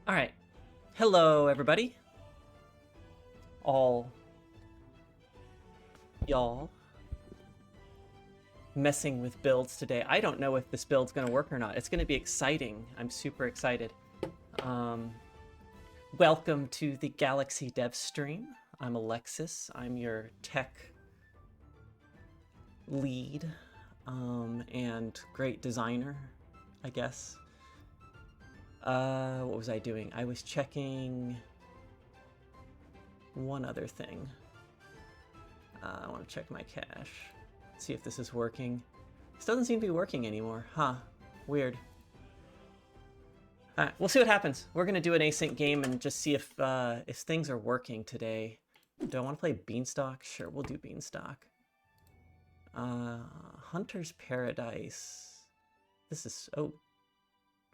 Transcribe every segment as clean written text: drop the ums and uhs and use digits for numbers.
All right. Hello, everybody. All y'all messing with builds today. I don't know if this build's going to work or not. It's going to be exciting. I'm super excited. Welcome to the Galaxy Dev Stream. I'm Alexis. I'm your tech lead and great designer, I guess. What was I doing? I was checking one other thing. I want to check my cache. See if this is working. This doesn't seem to be working anymore. Huh. Weird. Alright, we'll see what happens. We're going to do an async game and just see if things are working today. Do I want to play Beanstalk? Sure, we'll do Beanstalk. Hunter's Paradise. This is... Oh.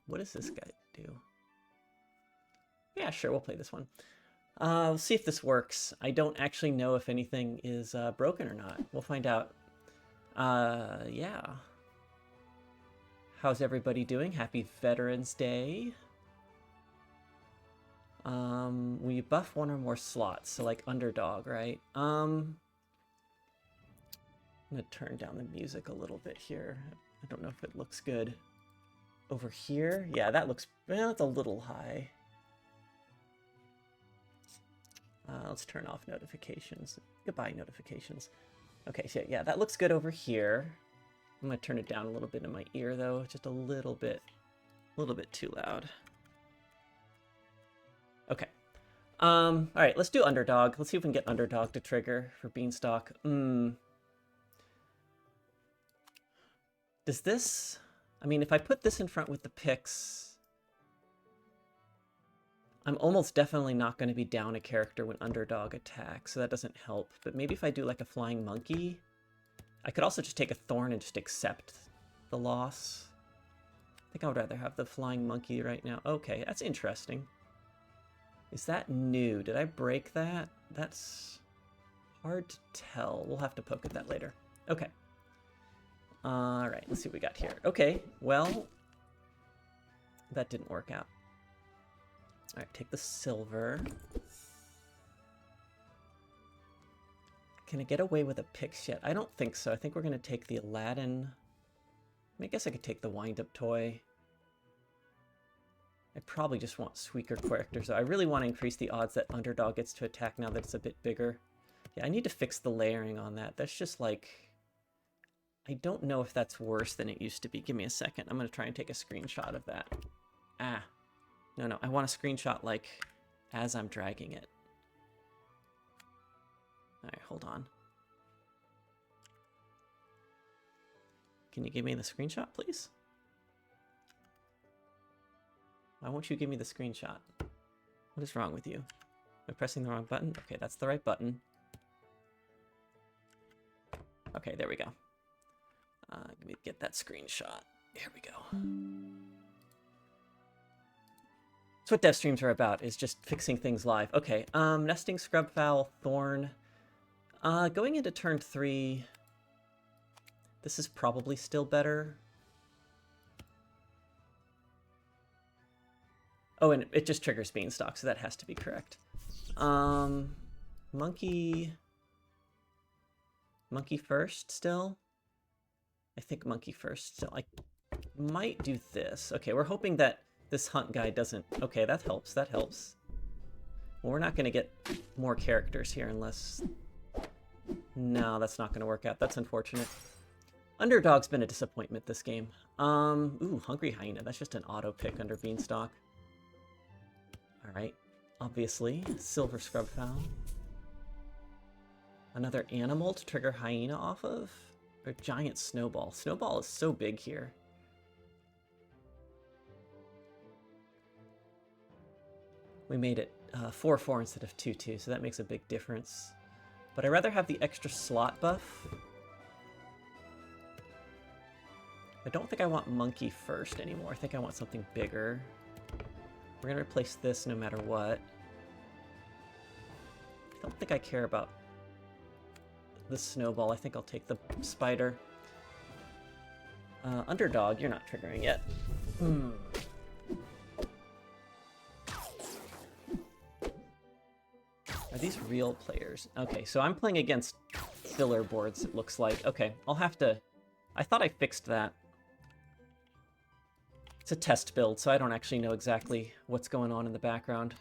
What does this guy do? Yeah, sure, we'll play this one. We'll see if this works. I don't actually know if anything is broken or not. We'll find out. Yeah. How's everybody doing? Happy Veterans Day. We buff one or more slots, so like underdog, right? I'm gonna turn down the music a little bit here. I don't know if it looks good. Over here? Yeah, that looks... Well, that's a little high. Let's turn off notifications. Goodbye, notifications. Okay, so yeah, that looks good over here. I'm going to turn it down a little bit in my ear, though. Just a little bit too loud. Okay. All right, let's do underdog. Let's see if we can get underdog to trigger for Beanstalk. Does this... I mean, if I put this in front with the picks, I'm almost definitely not going to be down a character when underdog attacks, so that doesn't help. But maybe if I do like a flying monkey, I could also just take a thorn and just accept the loss. I think I would rather have the flying monkey right now. Okay, that's interesting. Is that new? Did I break that? That's hard to tell. We'll have to poke at that later. Okay. All right, let's see what we got here. Okay, well, that didn't work out. All right, take the silver. Can I get away with a picks yet? I don't think so. I think we're going to take the Aladdin. I guess I could take the wind-up toy. I probably just want squeaker characters. I really want to increase the odds that underdog gets to attack now that it's a bit bigger. Yeah, I need to fix the layering on that. That's just like... I don't know if that's worse than it used to be. Give me a second. I'm going to try and take a screenshot of that. Ah. No, I want a screenshot, like, as I'm dragging it. Alright, hold on. Can you give me the screenshot, please? Why won't you give me the screenshot? What is wrong with you? Am I pressing the wrong button? Okay, that's the right button. Okay, there we go. Let me get that screenshot. Here we go. That's what dev streams are about, is just fixing things live. Okay, nesting, scrub fowl, thorn. Going into turn 3, this is probably still better. Oh, and it just triggers Beanstalk, so that has to be correct. Monkey first still? I think monkey first still. I might do this. Okay, we're hoping that this hunt guy doesn't... Okay, that helps. That helps. Well, we're not going to get more characters here unless... No, that's not going to work out. That's unfortunate. Underdog's been a disappointment this game. Ooh, Hungry Hyena. That's just an auto pick under Beanstalk. Alright. Obviously. Silver Scrub Fowl. Another animal to trigger Hyena off of? Or giant Snowball. Snowball is so big here. We made it 4-4 instead of 2-2, so that makes a big difference. But I'd rather have the extra slot buff. I don't think I want monkey first anymore. I think I want something bigger. We're going to replace this no matter what. I don't think I care about the snowball. I think I'll take the spider. Underdog, you're not triggering yet. these real players? Okay, so I'm playing against filler boards, it looks like. Okay, I'll have to... I thought I fixed that. It's a test build, so I don't actually know exactly what's going on in the background.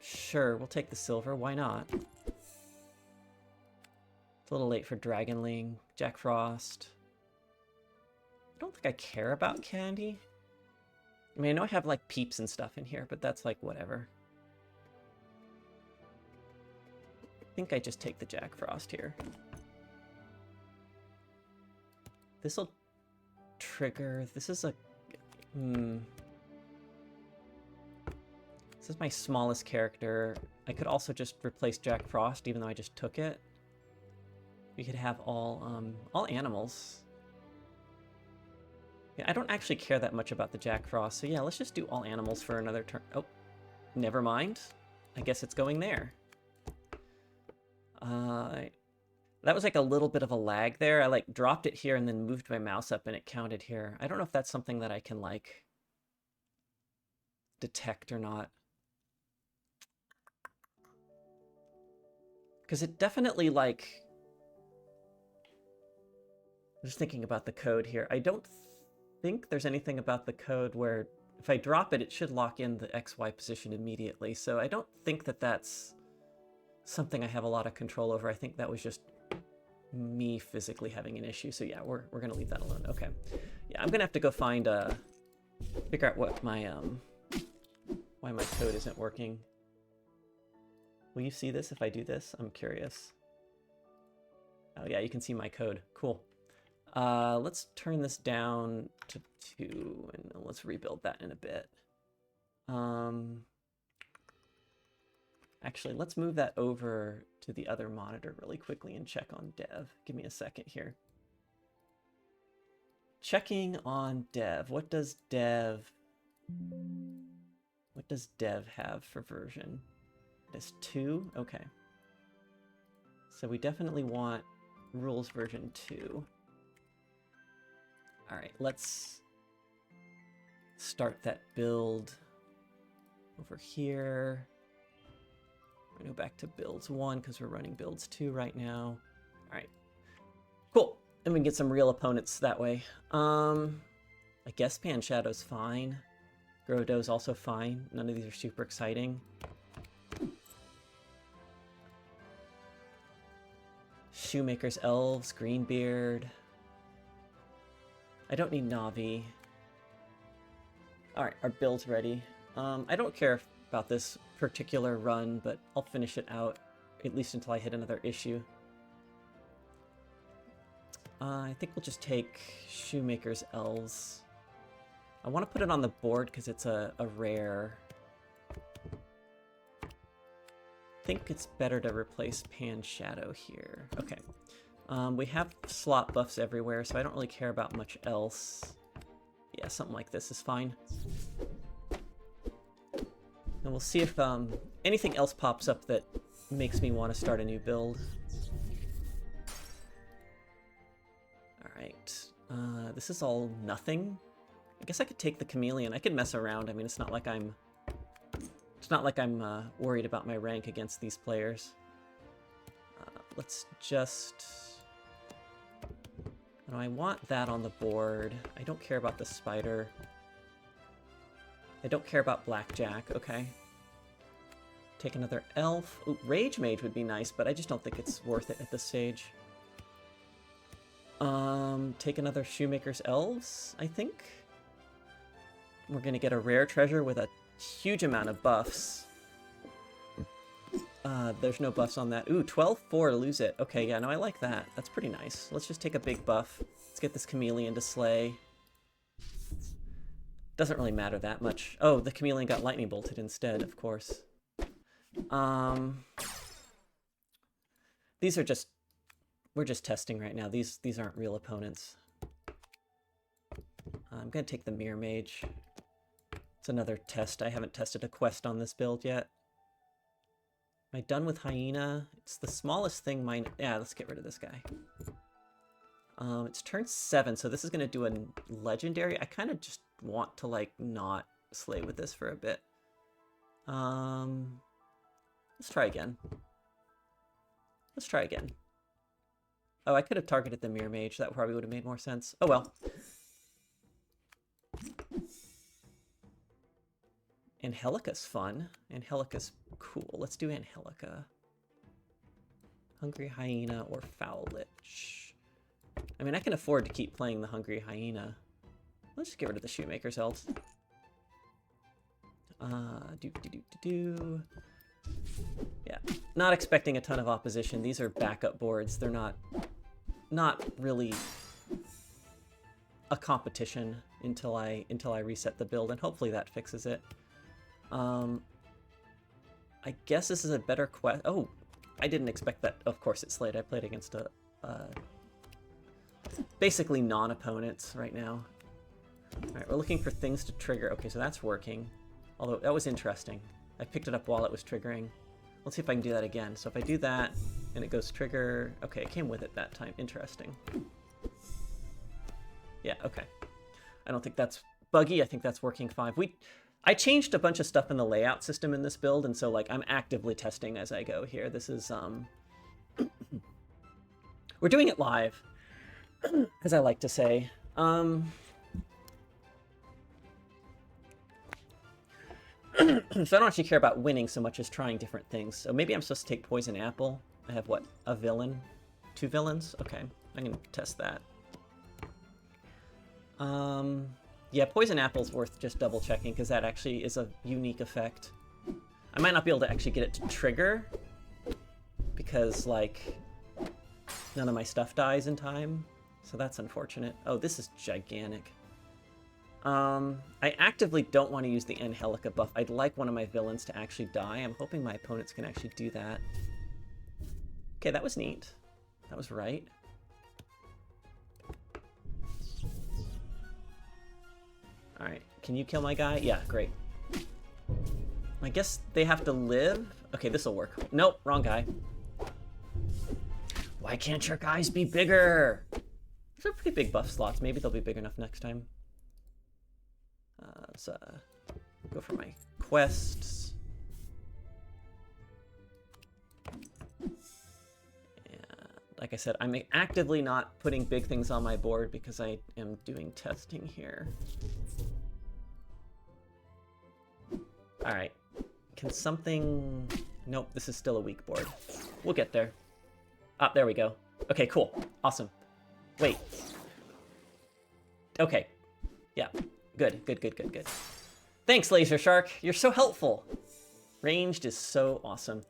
Sure, we'll take the silver. Why not? It's a little late for Dragonling, Jack Frost. I don't think I care about candy. I mean, I know I have, like, peeps and stuff in here, but that's, like, whatever. I think I just take the Jack Frost here. This'll trigger... This is a... This is my smallest character. I could also just replace Jack Frost, even though I just took it. We could have all animals. Yeah, I don't actually care that much about the Jack Frost, so yeah, let's just do all animals for another turn. Oh, never mind. I guess it's going there. That was like a little bit of a lag there. I like dropped it here and then moved my mouse up and it counted here. I don't know if that's something that I can like detect or not. Because it definitely like... I'm just thinking about the code here. I don't think there's anything about the code where if I drop it, it should lock in the XY position immediately. So I don't think that that's something I have a lot of control over. I think that was just me physically having an issue. So yeah, we're going to leave that alone. Okay. Yeah, I'm going to have to go find figure out what my why my code isn't working. Will you see this if I do this? I'm curious. Oh yeah, you can see my code. Cool. Let's turn this down to 2, and let's rebuild that in a bit. Actually, let's move that over to the other monitor really quickly and check on dev. Give me a second here. Checking on dev. What does dev have for version? It is 2? Okay. So we definitely want rules version 2. All right, let's start that build over here. We're gonna go back to builds 1 because we're running builds 2 right now. All right, cool. And we can get some real opponents that way. I guess Pan Shadow's fine. Grodo's also fine. None of these are super exciting. Shoemaker's Elves, Greenbeard. I don't need Navi. Alright, our build's ready. I don't care about this particular run, but I'll finish it out, at least until I hit another issue. I think we'll just take Shoemaker's Elves. I want to put it on the board because it's a rare. I think it's better to replace Pan Shadow here. Okay. We have slot buffs everywhere, so I don't really care about much else. Yeah, something like this is fine. And we'll see if anything else pops up that makes me want to start a new build. Alright. This is all nothing. I guess I could take the Chameleon. I could mess around. I mean, it's not like I'm worried about my rank against these players. Let's just... No, I want that on the board. I don't care about the spider. I don't care about Blackjack. Okay. Take another elf. Ooh, Rage Mage would be nice, but I just don't think it's worth it at this stage. Take another Shoemaker's Elves, I think. We're gonna get a rare treasure with a huge amount of buffs. There's no buffs on that. Ooh, 12-4 to lose it. Okay, yeah, no, I like that. That's pretty nice. Let's just take a big buff. Let's get this Chameleon to slay. Doesn't really matter that much. Oh, the Chameleon got lightning bolted instead, of course. These are just... We're just testing right now. These aren't real opponents. I'm gonna take the Mirror Mage. It's another test. I haven't tested a quest on this build yet. Am I done with Hyena? It's the smallest thing mine... Yeah, let's get rid of this guy. It's turn 7, so this is going to do a legendary. I kind of just want to, like, not slay with this for a bit. Let's try again. Let's try again. Oh, I could have targeted the Mirror Mage. That probably would have made more sense. Oh well. Angelica's fun. Angelica's cool. Let's do Angelica. Hungry Hyena or Foul Lich. I mean, I can afford to keep playing the Hungry Hyena. Let's just get rid of the Shoemaker's Health. Yeah, not expecting a ton of opposition. These are backup boards. They're not really a competition until I reset the build, and hopefully that fixes it. I guess this is a better quest. Oh, I didn't expect that. Of course it slayed. I played against a basically non-opponents right now. All right, we're looking for things to trigger. Okay, so that's working. Although that was interesting. I picked it up while it was triggering. Let's see if I can do that again. So if I do that and it goes trigger. Okay, it came with it that time. Interesting. Yeah, okay. I don't think that's buggy. I think that's working fine. I changed a bunch of stuff in the layout system in this build, and so like I'm actively testing as I go here. This is we're doing it live, as I like to say. So I don't actually care about winning so much as trying different things. So maybe I'm supposed to take Poison Apple. I have what? A villain? 2 villains? Okay, I'm gonna test that. Yeah, Poison Apple's worth just double checking because that actually is a unique effect. I might not be able to actually get it to trigger because like none of my stuff dies in time. So that's unfortunate. Oh, this is gigantic. I actively don't want to use the Angelica buff. I'd like one of my villains to actually die. I'm hoping my opponents can actually do that. Okay, that was neat. That was right. Alright, can you kill my guy? Yeah, great. I guess they have to live? Okay, this'll work. Nope, wrong guy. Why can't your guys be bigger? These are pretty big buff slots. Maybe they'll be big enough next time. Let's go for my quests. And like I said, I'm actively not putting big things on my board because I am doing testing here. Alright. Can something... Nope, this is still a weak board. We'll get there. Ah, there we go. Okay, cool. Awesome. Wait. Okay. Yeah. Good, good, good, good, good. Thanks, Laser Shark. You're so helpful. Ranged is so awesome.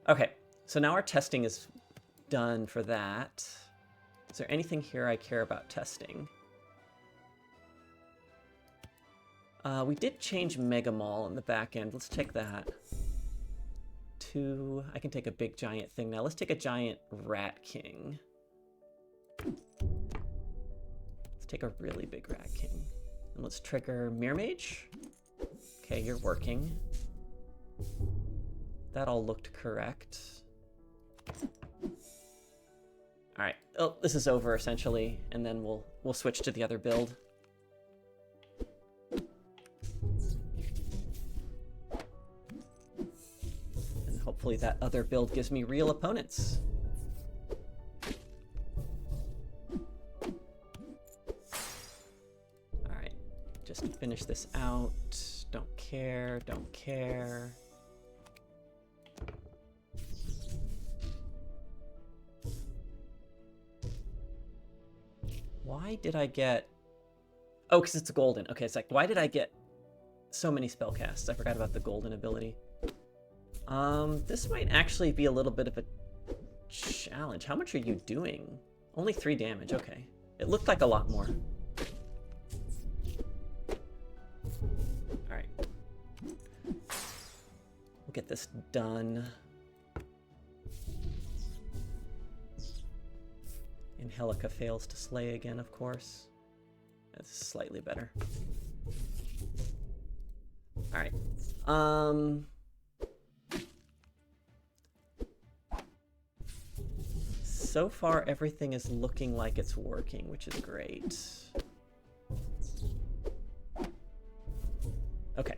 Okay, so now our testing is done for that. Is there anything here I care about testing? We did change Mega Mall in the back end. Let's check that. I can take a big giant thing now. Let's take a giant Rat King. Let's take a really big Rat King. And let's trigger Mirror Mage. Okay, you're working. That all looked correct. Alright. Oh, this is over essentially, and then we'll switch to the other build. And hopefully that other build gives me real opponents. Just finish this out. Don't care, don't care. Why did I get... Oh, because it's golden. Okay, it's like, why did I get so many spell casts? I forgot about the golden ability. This might actually be a little bit of a challenge. How much are you doing? Only 3 damage, okay. It looked like a lot more. Alright. We'll get this done. Angelica fails to slay again, of course. That's slightly better. Alright. So far, everything is looking like it's working, which is great. Okay.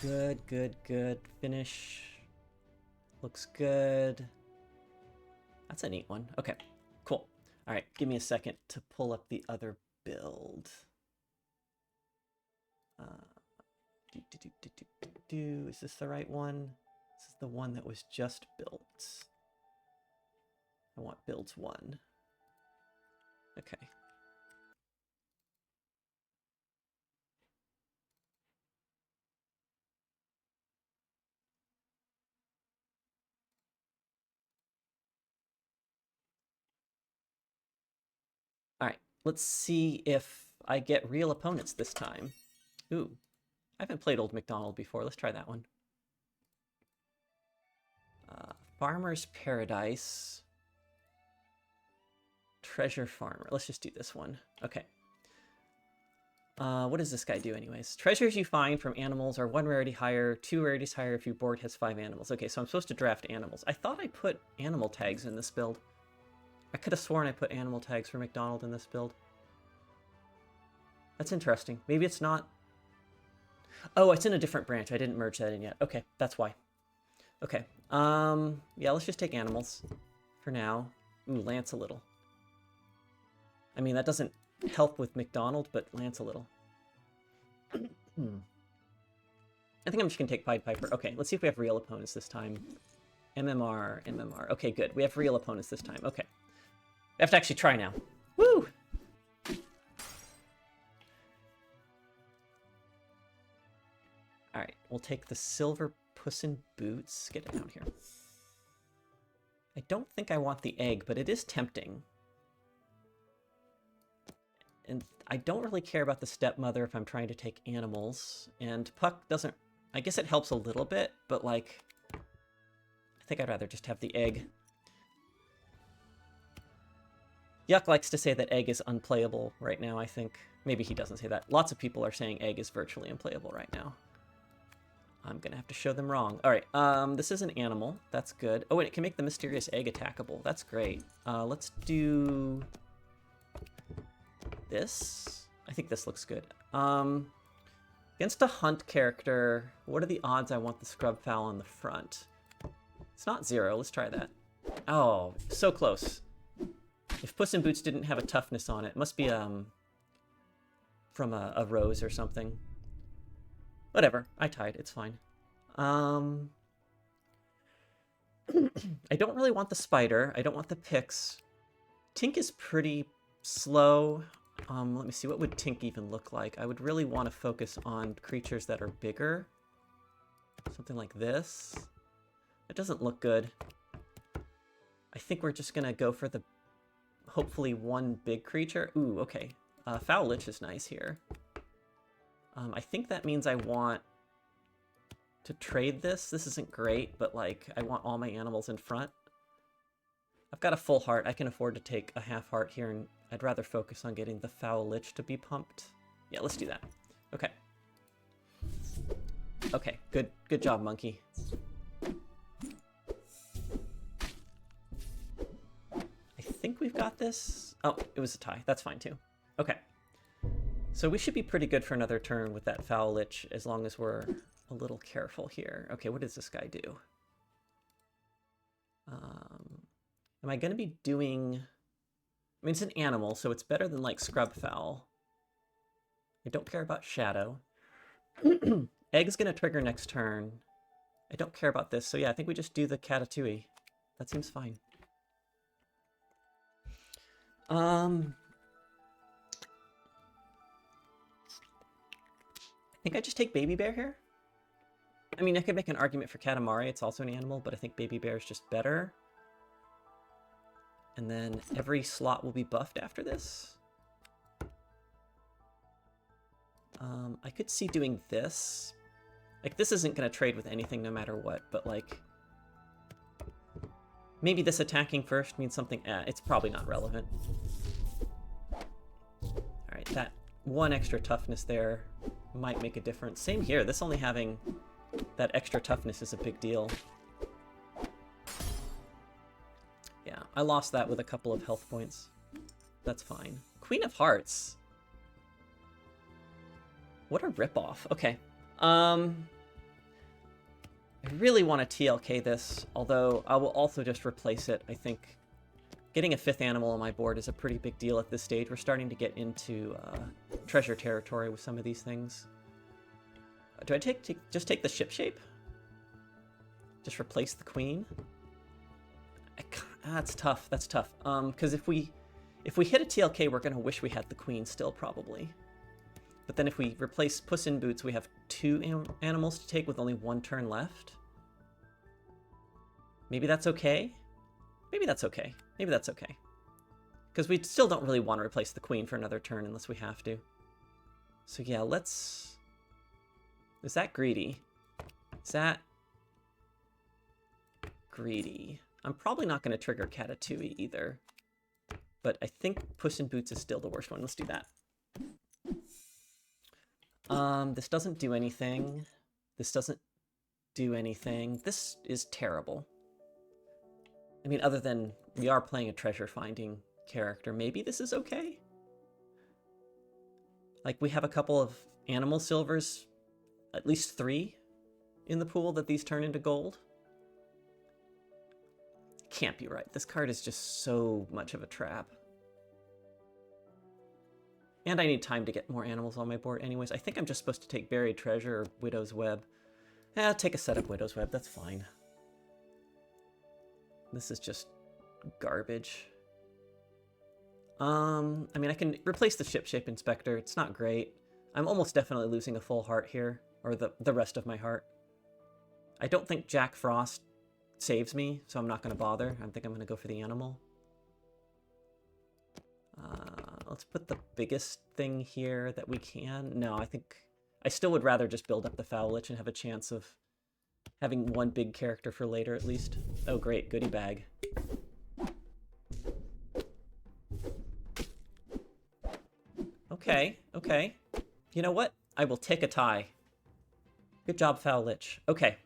Good, good, good. Finish. Looks good. That's a neat one. Okay, cool. All right, give me a second to pull up the other build. Is this the right one? This is the one that was just built. I want builds 1. Okay. All right, let's see if I get real opponents this time. Ooh, I haven't played Old MacDonald before. Let's try that one. Farmer's Paradise. Treasure Farmer. Let's just do this one. Okay. What does this guy do anyways? Treasures you find from animals are 1 rarity higher, 2 rarities higher if your board has 5 animals. Okay, so I'm supposed to draft animals. I thought I put animal tags in this build. I could have sworn I put animal tags for MacDonald in this build. That's interesting. Maybe it's not. Oh, it's in a different branch. I didn't merge that in yet. Okay, that's why. Okay. Yeah, let's just take animals for now. Ooh, Lance a little. I mean, that doesn't help with MacDonald, but Lance a little. I think I'm just gonna take Pied Piper. Okay, let's see if we have real opponents this time. MMR, MMR. Okay, good. We have real opponents this time. Okay. We have to actually try now. Woo! Alright, we'll take the silver Puss in Boots. Get it down here. I don't think I want the egg, but it is tempting. And I don't really care about the stepmother if I'm trying to take animals. And Puck doesn't... I guess it helps a little bit, but like... I think I'd rather just have the egg. Yuck likes to say that egg is unplayable right now, I think. Maybe he doesn't say that. Lots of people are saying egg is virtually unplayable right now. I'm gonna have to show them wrong. All right, this is an animal. That's good. Oh, and it can make the mysterious egg attackable. That's great. Let's do this. I think this looks good. Against a hunt character, what are the odds I want the scrub fowl on the front? It's not 0. Let's try that. Oh, so close. If Puss in Boots didn't have a toughness on it, it must be from a rose or something. Whatever, I tied, it's fine. I don't really want the spider. I don't want the pix. Tink is pretty slow. Let me see, what would Tink even look like? I would really want to focus on creatures that are bigger. Something like this. It doesn't look good. I think we're just gonna go for the, hopefully, one big creature. Ooh, okay. Foul Lich is nice here. I think that means I want to trade this. This isn't great, but like, I want all my animals in front. I've got a full heart. I can afford to take a half heart here, and I'd rather focus on getting the Foul Lich to be pumped. Yeah, let's do that. Okay. Okay, good job, monkey. I think we've got this. Oh, it was a tie. That's fine too. Okay. So we should be pretty good for another turn with that Foul Lich, as long as we're a little careful here. Okay, what does this guy do? Am I going to be doing... I mean, it's an animal, so it's better than, like, Scrub Fowl. I don't care about Shadow. Egg's going to trigger next turn. I don't care about this, so yeah, I think we just do the Catatouille. That seems fine. I think I just take Baby Bear here. I mean, I could make an argument for Katamari. It's also an animal, but I think Baby Bear is just better. And then every slot will be buffed after this. I could see doing this. Like, this isn't going to trade with anything no matter what, but like... Maybe this attacking first means something... it's probably not relevant. Alright, that one extra toughness there might make a difference. Same here. This only having that extra toughness is a big deal. Yeah, I lost that with a couple of health points. That's fine. Queen of Hearts. What a ripoff. Okay. I really want to TLK this, although I will also just replace it. I think getting a 5th animal on my board is a pretty big deal at this stage. We're starting to get into treasure territory with some of these things. Do I just take the ship shape? Just replace the queen? That's tough. That's tough. Because if we hit a TLK, we're gonna wish we had the queen still, probably. But then if we replace Puss in Boots, we have 2 animals to take with only 1 turn left. Maybe that's okay. Maybe that's okay. Maybe that's okay. Because we still don't really want to replace the queen for another turn unless we have to. So yeah, let's... Is that greedy? Is that greedy? I'm probably not going to trigger Katatui either. But I think Puss in Boots is still the worst one. Let's do that. This doesn't do anything. This doesn't do anything. This is terrible. I mean, other than we are playing a treasure finding character, maybe this is okay? Like, we have a couple of animal silvers, at least 3 in the pool that these turn into gold. Can't be right. This card is just so much of a trap. And I need time to get more animals on my board anyways. I think I'm just supposed to take Buried Treasure or Widow's Web. I'll take a set of Widow's Web, that's fine. This is just garbage. I mean, I can replace the Ship Shape Inspector. It's not great. I'm almost definitely losing a full heart here, or the rest of my heart. I don't think Jack Frost saves me, so I'm not going to bother. I think I'm going to go for the animal. Let's put the biggest thing here that we can. No, I think I still would rather just build up the Fowlich and have a chance of having one big character for later at least. Oh great, goodie bag. Okay, okay. You know what? I will take a tie. Good job, Fowlich. Okay.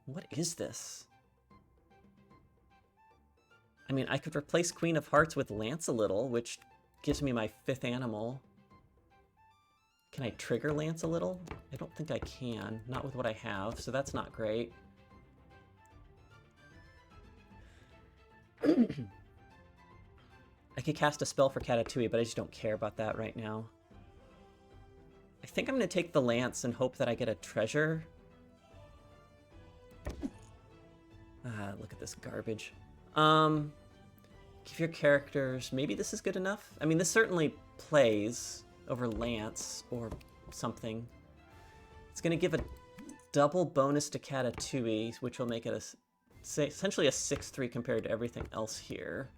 What is this? I mean, I could replace Queen of Hearts with Lance-a-Little, which gives me my 5th animal. Can I trigger Lance-a-Little? I don't think I can. Not with what I have, so that's not great. I could cast a spell for Katatui, but I just don't care about that right now. I think I'm going to take the Lance and hope that I get a treasure. Look at this garbage. Give your characters... Maybe this is good enough? I mean, this certainly plays over Lance or something. It's going to give a double bonus to Katatui, which will make it essentially a 6/3 compared to everything else here.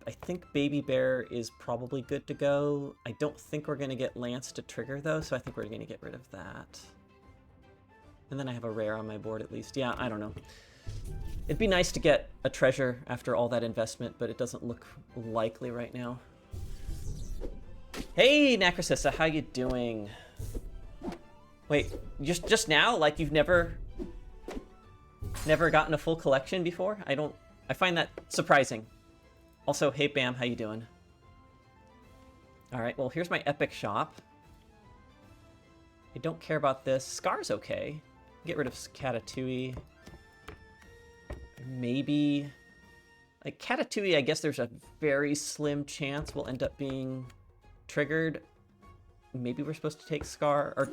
I think Baby Bear is probably good to go. I don't think we're going to get Lance to trigger, though, so I think we're going to get rid of that. And then I have a rare on my board, at least. Yeah, I don't know. It'd be nice to get a treasure after all that investment, but it doesn't look likely right now. Hey, Nacrocissa, how you doing? Wait, just now? Like you've never gotten a full collection before? I find that surprising. Also, hey Bam, how you doing? Alright, well here's my epic shop. I don't care about this. Scar's okay. Get rid of Katatui. Maybe... Like, Katatui, I guess there's a very slim chance will end up being triggered. Maybe we're supposed to take Scar, or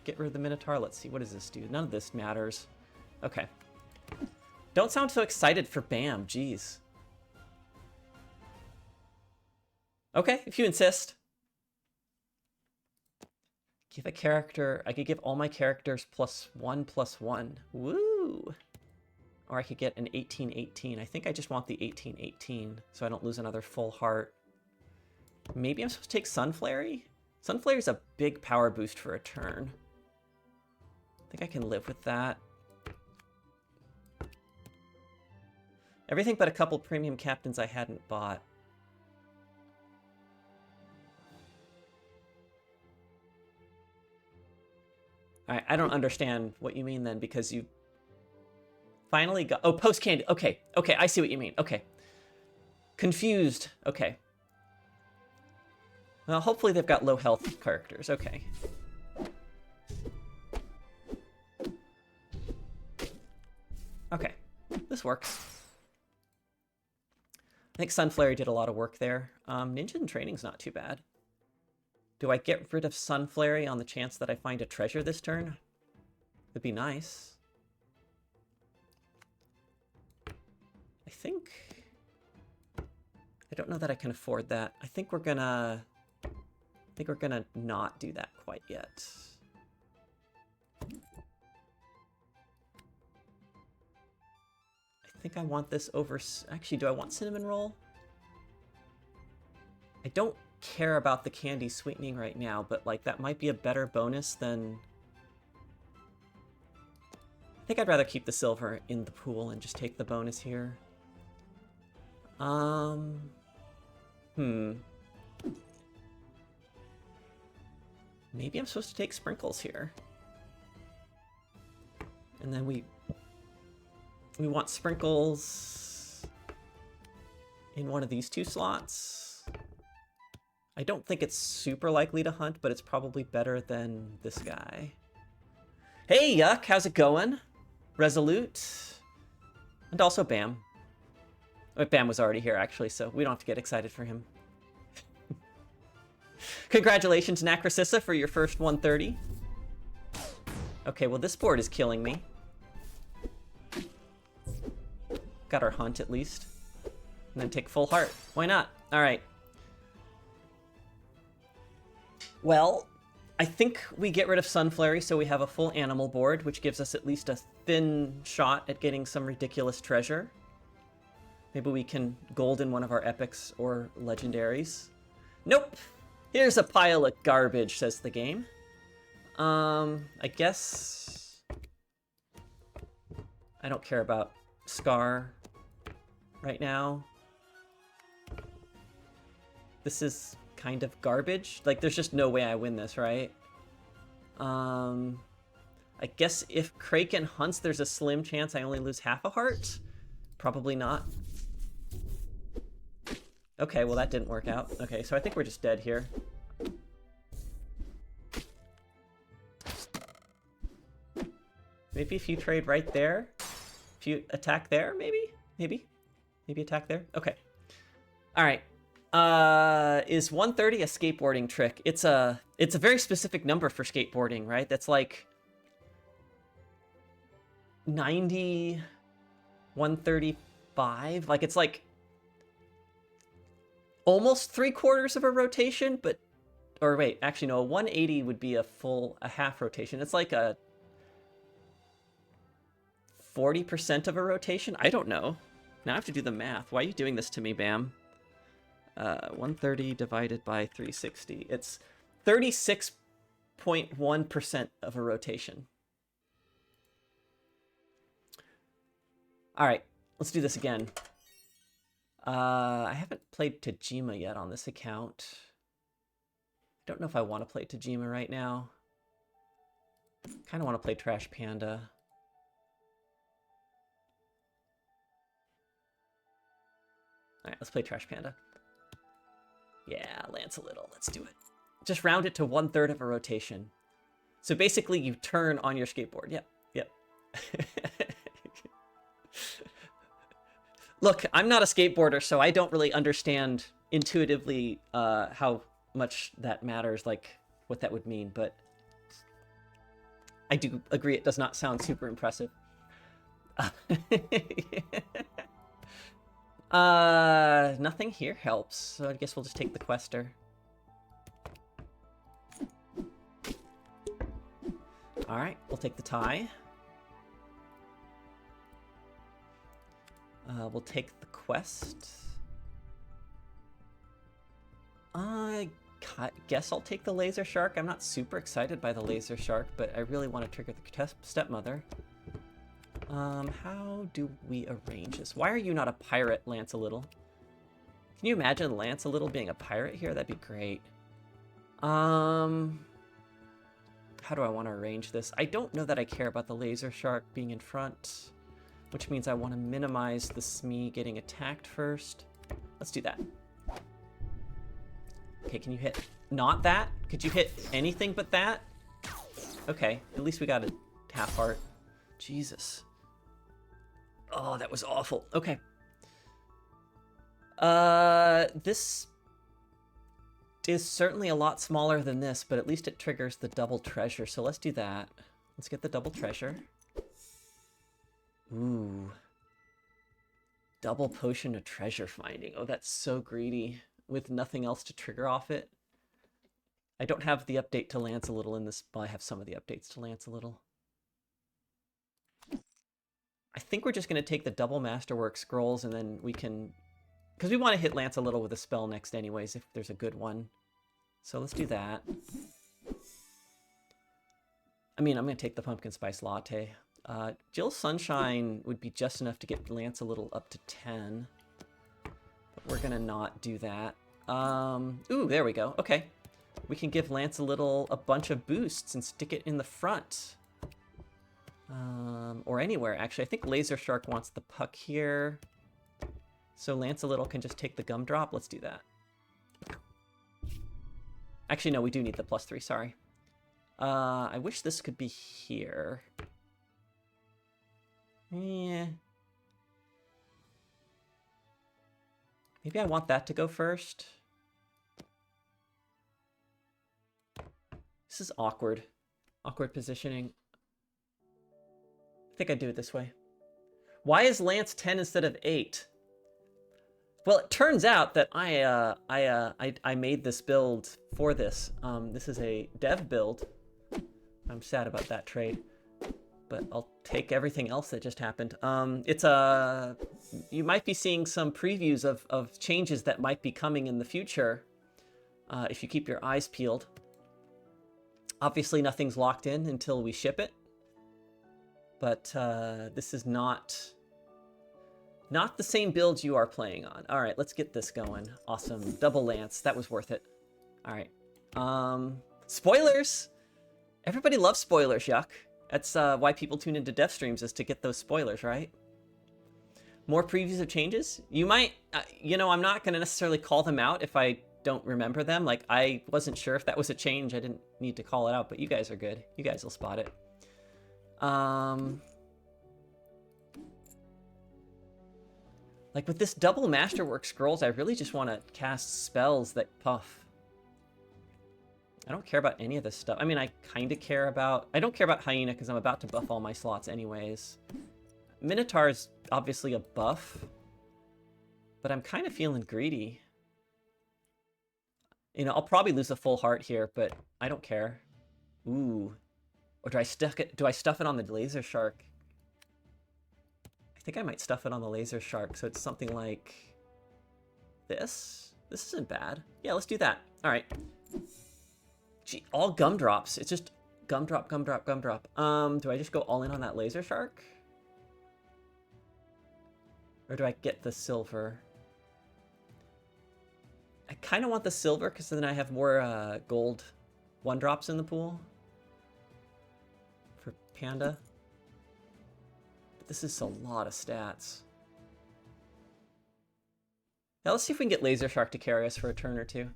get rid of the Minotaur. Let's see, what does this do? None of this matters. Okay. Don't sound so excited for Bam, jeez. Okay, if you insist. Give a character... I could give all my characters +1/+1. Woo! Or I could get an 18/18. I think I just want the 18/18 so I don't lose another full heart. Maybe I'm supposed to take Sunflary? Sunflary's a big power boost for a turn. I think I can live with that. Everything but a couple premium captains I hadn't bought. I don't understand what you mean then, because you finally got... Oh, post-candy. Okay, okay, I see what you mean. Okay. Confused. Okay. Well, hopefully they've got low health characters. Okay. Okay, this works. I think Sunflare did a lot of work there. Ninja in Training's not too bad. Do I get rid of Sunflare on the chance that I find a treasure this turn? Would be nice. I think... I don't know that I can afford that. I think we're gonna not do that quite yet. I think I want this over... Actually, do I want Cinnamon Roll? I don't care about the candy sweetening right now, but like that might be a better bonus than... I think I'd rather keep the silver in the pool and just take the bonus here. Maybe I'm supposed to take sprinkles here. And then we want sprinkles in one of these two slots. I don't think it's super likely to hunt, but it's probably better than this guy. Hey, Yuck, how's it going? Resolute. And also Bam. Oh, Bam was already here, actually, so we don't have to get excited for him. Congratulations, Nacrocissa, for your first 130. Okay, well, this board is killing me. Got our hunt, at least. And then take full heart. Why not? All right. Well, I think we get rid of Sunflare, so we have a full animal board, which gives us at least a thin shot at getting some ridiculous treasure. Maybe we can gold in one of our epics or legendaries. Nope! Here's a pile of garbage, says the game. I guess... I don't care about Scar right now. This is kind of garbage. Like, there's just no way I win this, right? I guess if Kraken hunts, there's a slim chance I only lose half a heart. Probably not. Okay, well that didn't work out. Okay, so I think we're just dead here. Maybe if you trade right there? If you attack there, maybe? Maybe attack there? Okay. Alright. Is 130 a skateboarding trick? It's a very specific number for skateboarding, right? That's like 90, 135. Like, it's like almost 3/4 of a rotation, but... Or wait, actually no, 180 would be a half rotation. It's like a 40% of a rotation? I don't know. Now I have to do the math. Why are you doing this to me, Bam? 130 divided by 360. It's 36.1% of a rotation. All right, let's do this again. I haven't played Tajima yet on this account. I don't know if I want to play Tajima right now. Kind of want to play Trash Panda. All right, let's play Trash Panda. Yeah, Lance a little. Let's do it. Just round it to 1/3 of a rotation. So basically, you turn on your skateboard. Yep, yep. Look, I'm not a skateboarder, so I don't really understand intuitively how much that matters, like what that would mean, but I do agree it does not sound super impressive. Nothing here helps, so I guess we'll just take the Quester. Alright, we'll take the tie. We'll take the quest. I guess I'll take the Laser Shark. I'm not super excited by the Laser Shark, but I really want to trigger the Stepmother. How do we arrange this? Why are you not a pirate, Lance a Little? Can you imagine Lance a Little being a pirate here? That'd be great. How do I want to arrange this? I don't know that I care about the Laser Shark being in front, which means I want to minimize the Smee getting attacked first. Let's do that. Okay, can you hit not that? Could you hit anything but that? Okay, at least we got a half heart. Jesus. Oh, that was awful. Okay. This is certainly a lot smaller than this, but at least it triggers the double treasure. So let's do that. Let's get the double treasure. Ooh. Double potion of treasure finding. Oh, that's so greedy with nothing else to trigger off it. I don't have the update to Lance a Little in this, but I have some of the updates to Lance a Little. I think we're just going to take the double Masterwork scrolls and then we can... Because we want to hit Lance a Little with a spell next anyways, if there's a good one. So let's do that. I mean, I'm going to take the Pumpkin Spice Latte. Jill Sunshine would be just enough to get Lance a Little up to 10. But we're going to not do that. Ooh, there we go. Okay. We can give Lance a Little a bunch of boosts and stick it in the front. Or anywhere, actually. I think Laser Shark wants the puck here. So Lance a Little can just take the gumdrop. Let's do that. Actually, no, we do need the +3, sorry. I wish this could be here. Yeah. Maybe I want that to go first. This is awkward. Awkward positioning. I think I'd do it this way. Why is Lance 10 instead of 8? Well, it turns out that I made this build for this. This is a dev build. I'm sad about that trade, but I'll take everything else that just happened. It's a... You might be seeing some previews of changes that might be coming in the future if you keep your eyes peeled. Obviously, nothing's locked in until we ship it, but this is not the same build you are playing on. All right, let's get this going. Awesome. Double Lance. That was worth it. All right. Spoilers! Everybody loves spoilers, Yuck. That's why people tune into dev streams, is to get those spoilers, right? More previews of changes? You might, you know, I'm not going to necessarily call them out if I don't remember them. Like, I wasn't sure if that was a change. I didn't need to call it out, but you guys are good. You guys will spot it. Like, with this double Masterwork scrolls, I really just want to cast spells that puff. I don't care about any of this stuff. I mean, I kind of care about... I don't care about Hyena because I'm about to buff all my slots anyways. Minotaur's obviously a buff, but I'm kind of feeling greedy. You know, I'll probably lose a full heart here, but I don't care. Ooh. Or do I stuff it on the Laser Shark? I think I might stuff it on the Laser Shark, so it's something like this. This isn't bad. Yeah, let's do that. All right. Gee, all gumdrops. It's just gumdrop, gumdrop, gumdrop. Do I just go all in on that Laser Shark? Or do I get the silver? I kind of want the silver because then I have more gold 1-drops in the pool for Panda. But this is a lot of stats. Now let's see if we can get Laser Shark to carry us for a turn or two.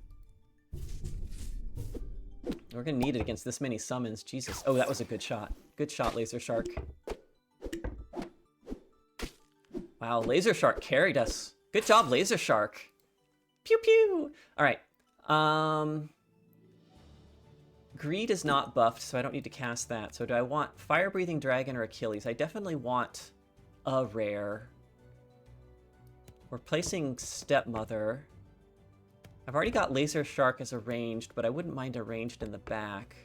We're gonna need it against this many summons. Jesus. Oh, that was a good shot. Good shot, Laser Shark. Wow, Laser Shark carried us. Good job, Laser Shark. Pew pew. All right. Greed is not buffed, so I don't need to cast that. So do I want Fire Breathing Dragon or Achilles? I definitely want a rare. We're placing Stepmother. I've already got Laser Shark as a ranged, but I wouldn't mind a ranged in the back.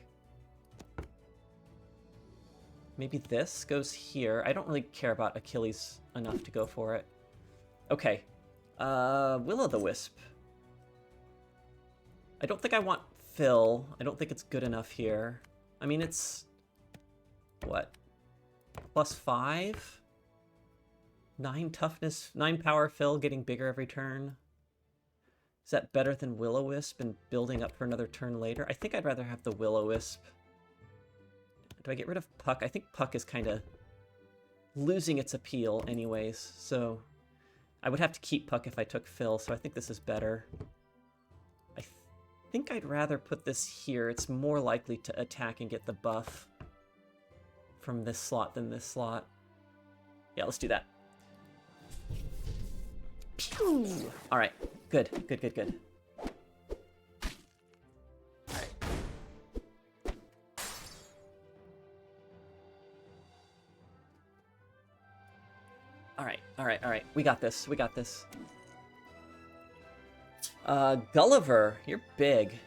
Maybe this goes here. I don't really care about Achilles enough to go for it. Okay. Will-o'-the-Wisp. I don't think I want Phil. I don't think it's good enough here. I mean, it's... what? +5? 9 toughness, 9 power Phil, getting bigger every turn. Is that better than Will-o'-Wisp and building up for another turn later? I think I'd rather have the Will-o'-Wisp. Do I get rid of Puck? I think Puck is kind of losing its appeal anyways, so I would have to keep Puck if I took Phil, so I think this is better. think I'd rather put this here. It's more likely to attack and get the buff from this slot than this slot. Yeah, let's do that. Pew! All right, good. All right. We got this. Gulliver, you're big.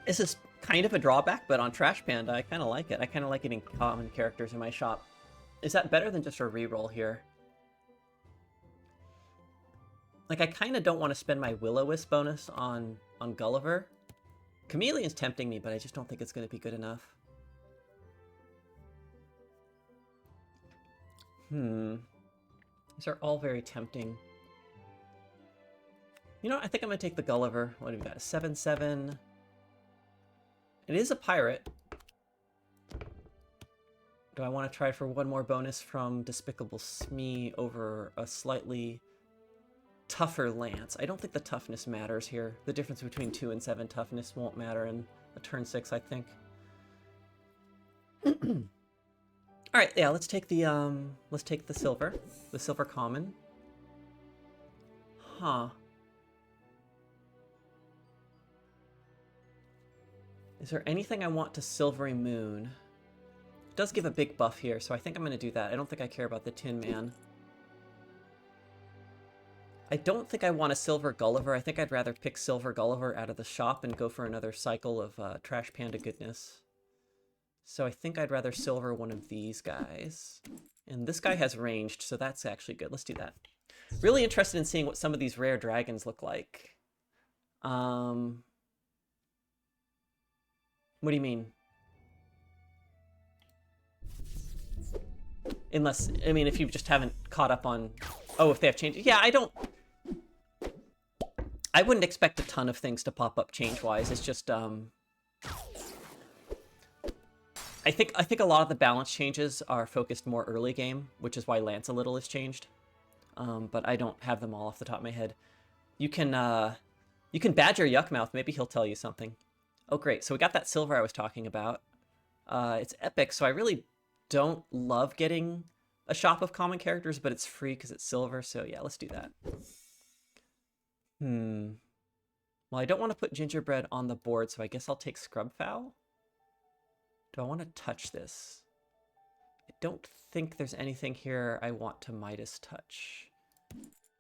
This is kind of a drawback, but on Trash Panda, I kind of like it. I kind of like getting common characters in my shop. Is that better than just a reroll here? Like, I kind of don't want to spend my Will-O-Wisp bonus on Gulliver. Chameleon's tempting me, but I just don't think it's going to be good enough. These are all very tempting. You know what? I think I'm going to take the Gulliver. What have we got? A 7/7. It is a pirate. Do I want to try for one more bonus from Despicable Smee over a slightly tougher lance? I don't think the toughness matters here. The difference between 2 and 7 toughness won't matter in a turn 6, I think. All right, yeah, let's take the silver common. Huh. Is there anything I want to Silvery Moon? It does give a big buff here, so I think I'm going to do that. I don't think I care about the Tin Man. I don't think I want a Silver Gulliver. I think I'd rather pick Silver Gulliver out of the shop and go for another cycle of Trash Panda goodness. So I think I'd rather silver one of these guys. And this guy has ranged, so that's actually good. Let's do that. Really interested in seeing what some of these rare dragons look like. What do you mean? Unless, I mean, if you just haven't caught up on... Oh, if they have changed... Yeah, I wouldn't expect a ton of things to pop up change-wise. It's just, I think a lot of the balance changes are focused more early game, which is why Lance a little is changed. But I don't have them all off the top of my head. You can badger Yuckmouth. Maybe he'll tell you something. Oh, great. So we got that silver I was talking about. It's epic, so I really don't love getting a shop of common characters, but it's free because it's silver, so yeah, let's do that. Well, I don't want to put Gingerbread on the board, so I guess I'll take Scrubfowl. Do I want to touch this? I don't think there's anything here I want to Midas touch.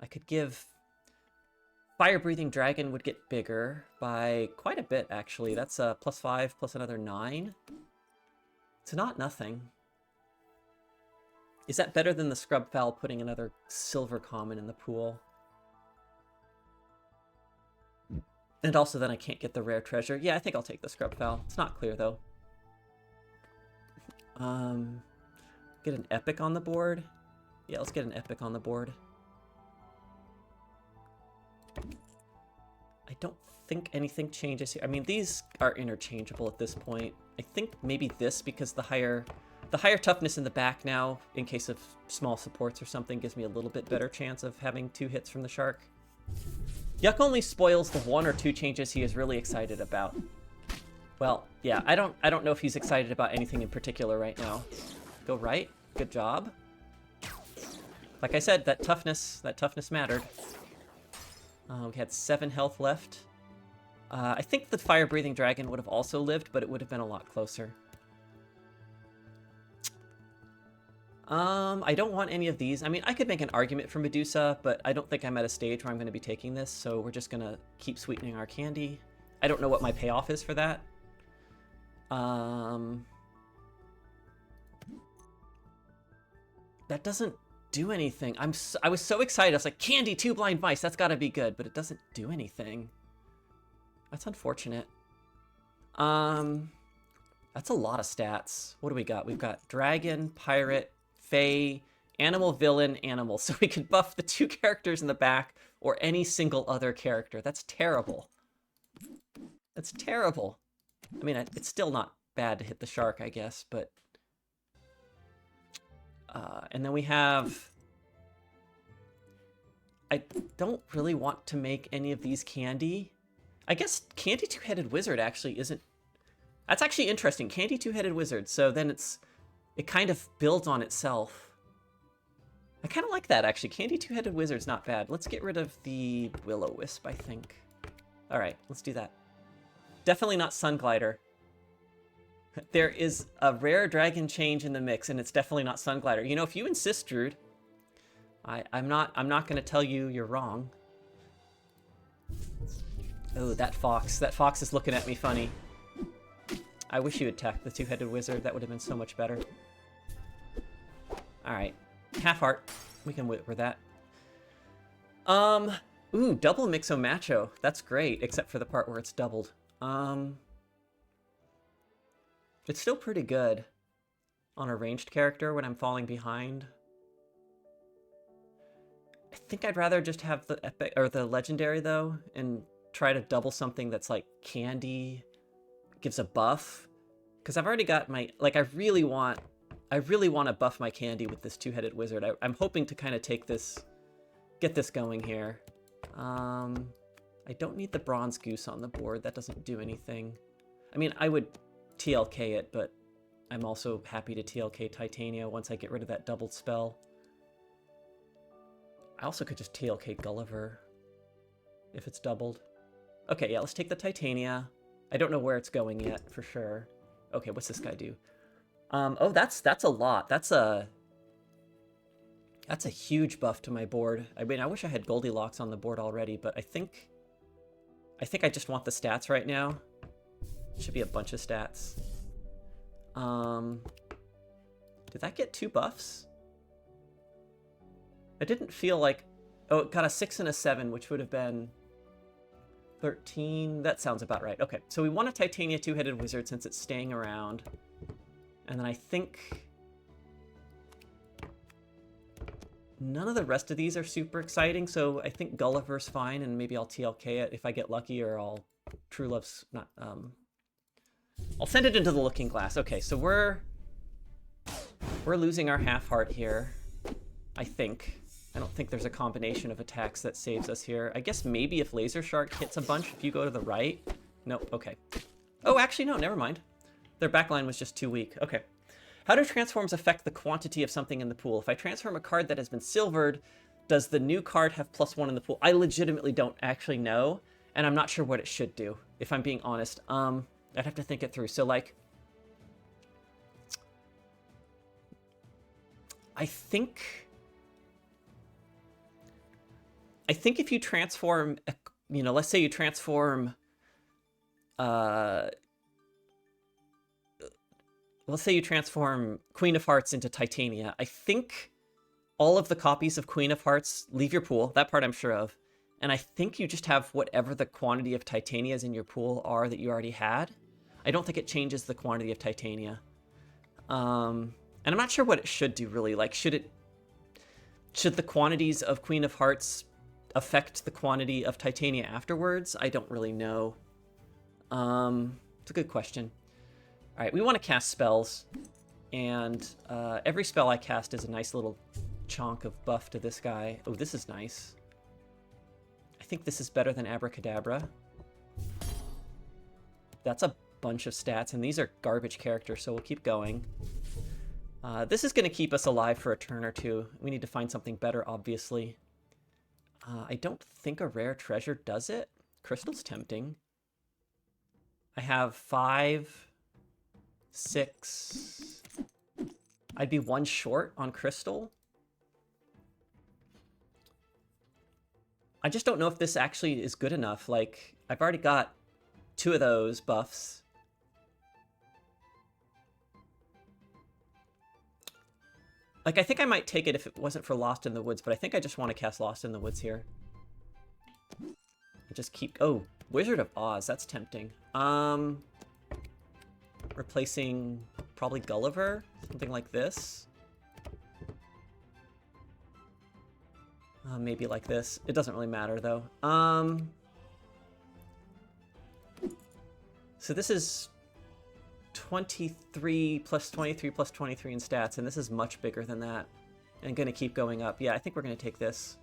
I could give... Fire-breathing dragon would get bigger by quite a bit, actually. That's a +5 plus another 9. It's not nothing. Is that better than the Scrubfowl putting another silver common in the pool? And also then I can't get the rare treasure. Yeah, I think I'll take the Scrubfowl. It's not clear, though. Get an epic on the board? Yeah, let's get an epic on the board. I don't think anything changes here. I mean, these are interchangeable at this point. I think maybe this, because the higher toughness in the back now, in case of small supports or something, gives me a little bit better chance of having 2 hits from the shark. Yuck only spoils the 1 or 2 changes he is really excited about. Well, yeah, I don't know if he's excited about anything in particular right now. Go right. Good job. Like I said, that toughness mattered. We had 7 health left. I think the fire-breathing dragon would have also lived, but it would have been a lot closer. I don't want any of these. I mean, I could make an argument for Medusa, but I don't think I'm at a stage where I'm going to be taking this, so we're just going to keep sweetening our candy. I don't know what my payoff is for that. That doesn't do anything. I was so excited. I was like, candy, 2 blind mice. That's got to be good, but it doesn't do anything. That's unfortunate. That's a lot of stats. What do we got? We've got dragon, pirate, fae, animal, villain, animal. So we could buff the 2 characters in the back or any single other character. That's terrible. That's terrible. I mean, it's still not bad to hit the shark, I guess, but... and then we have... I don't really want to make any of these candy. I guess Candy Two-Headed Wizard actually isn't... That's actually interesting. Candy Two-Headed Wizard, so then it kind of builds on itself. I kind of like that, actually. Candy Two-Headed Wizard's not bad. Let's get rid of the Will-O-Wisp, I think. All right, let's do that. Definitely not Sun Glider. There is a rare dragon change in the mix, and it's definitely not Sun Glider. You know, if you insist, Druid, I'm not going to tell you you're wrong. Oh, that fox. That fox is looking at me funny. I wish you had attacked the Two-Headed Wizard. That would have been so much better. All right. Half heart. We can whip for that. Ooh, double Mixo Macho. That's great, except for the part where it's doubled. It's still pretty good on a ranged character when I'm falling behind. I think I'd rather just have the epic or the legendary though, and try to double something that's like candy, gives a buff. Because I've already got my, like, I really want to buff my candy with this Two-Headed Wizard. I'm hoping to kind of take this, get this going here. I don't need the Bronze Goose on the board. That doesn't do anything. I mean, I would TLK it, but I'm also happy to TLK Titania once I get rid of that doubled spell. I also could just TLK Gulliver if it's doubled. Okay, yeah, let's take the Titania. I don't know where it's going yet, for sure. Okay, what's this guy do? Oh, that's a lot. That's a huge buff to my board. I mean, I wish I had Goldilocks on the board already, but I think I just want the stats right now. Should be a bunch of stats. Did that get 2 buffs? It didn't feel like... Oh, it got a 6 and a 7, which would have been 13. That sounds about right. Okay, so we want a Titania Two-Headed Wizard since it's staying around. And then I think... none of the rest of these are super exciting, so I think Gulliver's fine, and maybe I'll TLK it if I get lucky, or I'll... True Love's not... I'll send it into the Looking Glass. Okay, so we're losing our half heart here, I think. I don't think there's a combination of attacks that saves us here. I guess maybe if Laser Shark hits a bunch, if you go to the right. Nope, okay. Oh, actually, no, never mind. Their backline was just too weak. Okay. How do transforms affect the quantity of something in the pool? If I transform a card that has been silvered, does the new card have +1 in the pool? I legitimately don't actually know, and I'm not sure what it should do, if I'm being honest. I'd have to think it through. So, like, I think if you transform, you know, let's say you transform, let's say you transform Queen of Hearts into Titania. I think all of the copies of Queen of Hearts leave your pool. That part I'm sure of. And I think you just have whatever the quantity of Titanias in your pool are that you already had. I don't think it changes the quantity of Titania. And I'm not sure what it should do, really. Like, should the quantities of Queen of Hearts affect the quantity of Titania afterwards? I don't really know. It's a good question. All right, we want to cast spells. And every spell I cast is a nice little chunk of buff to this guy. Oh, this is nice. I think this is better than Abracadabra. That's a bunch of stats, and these are garbage characters, so we'll keep going. This is going to keep us alive for a turn or two. We need to find something better, obviously. I don't think a rare treasure does it. Crystal's tempting. I have 5, 6... I'd be 1 short on Crystal. I just don't know if this actually is good enough. Like, I've already got 2 of those buffs. Like, I think I might take it if it wasn't for Lost in the Woods, but I think I just want to cast Lost in the Woods here. And just keep... Oh, Wizard of Oz. That's tempting. Replacing probably Gulliver? Something like this. Maybe like this. It doesn't really matter, though. So this is 23 plus 23 plus 23 in stats, and this is much bigger than that. And gonna keep going up. Yeah, I think we're gonna take this.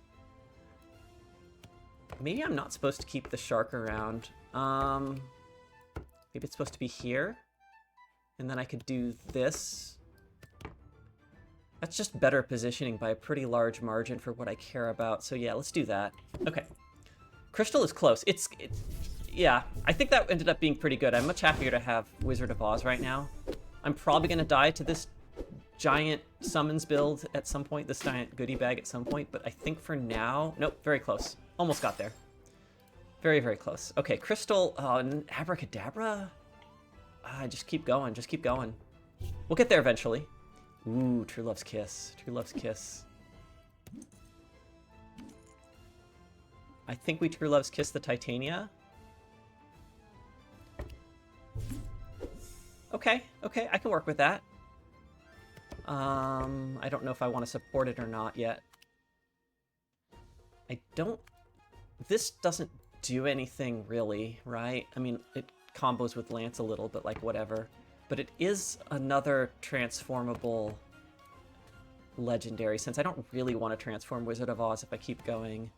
Maybe I'm not supposed to keep the shark around. Maybe it's supposed to be here. And then I could do this. That's just better positioning by a pretty large margin for what I care about. So yeah, let's do that. Okay. Crystal is close. Yeah, I think that ended up being pretty good. I'm much happier to have Wizard of Oz right now. I'm probably going to die to this giant summons build at some point, this giant goodie bag at some point, but I think for now... Nope, very close. Almost got there. Very, very close. Okay, Crystal, Abracadabra? Just keep going, just keep going. We'll get there eventually. Ooh, True Love's Kiss. True Love's Kiss. I think we True Love's Kiss the Titania. Okay, okay, I can work with that. I don't know if I want to support it or not yet. I don't... This doesn't do anything really, right? I mean, it combos with Lance a little, but like whatever. But it is another transformable legendary, since I don't really want to transform Wizard of Oz if I keep going.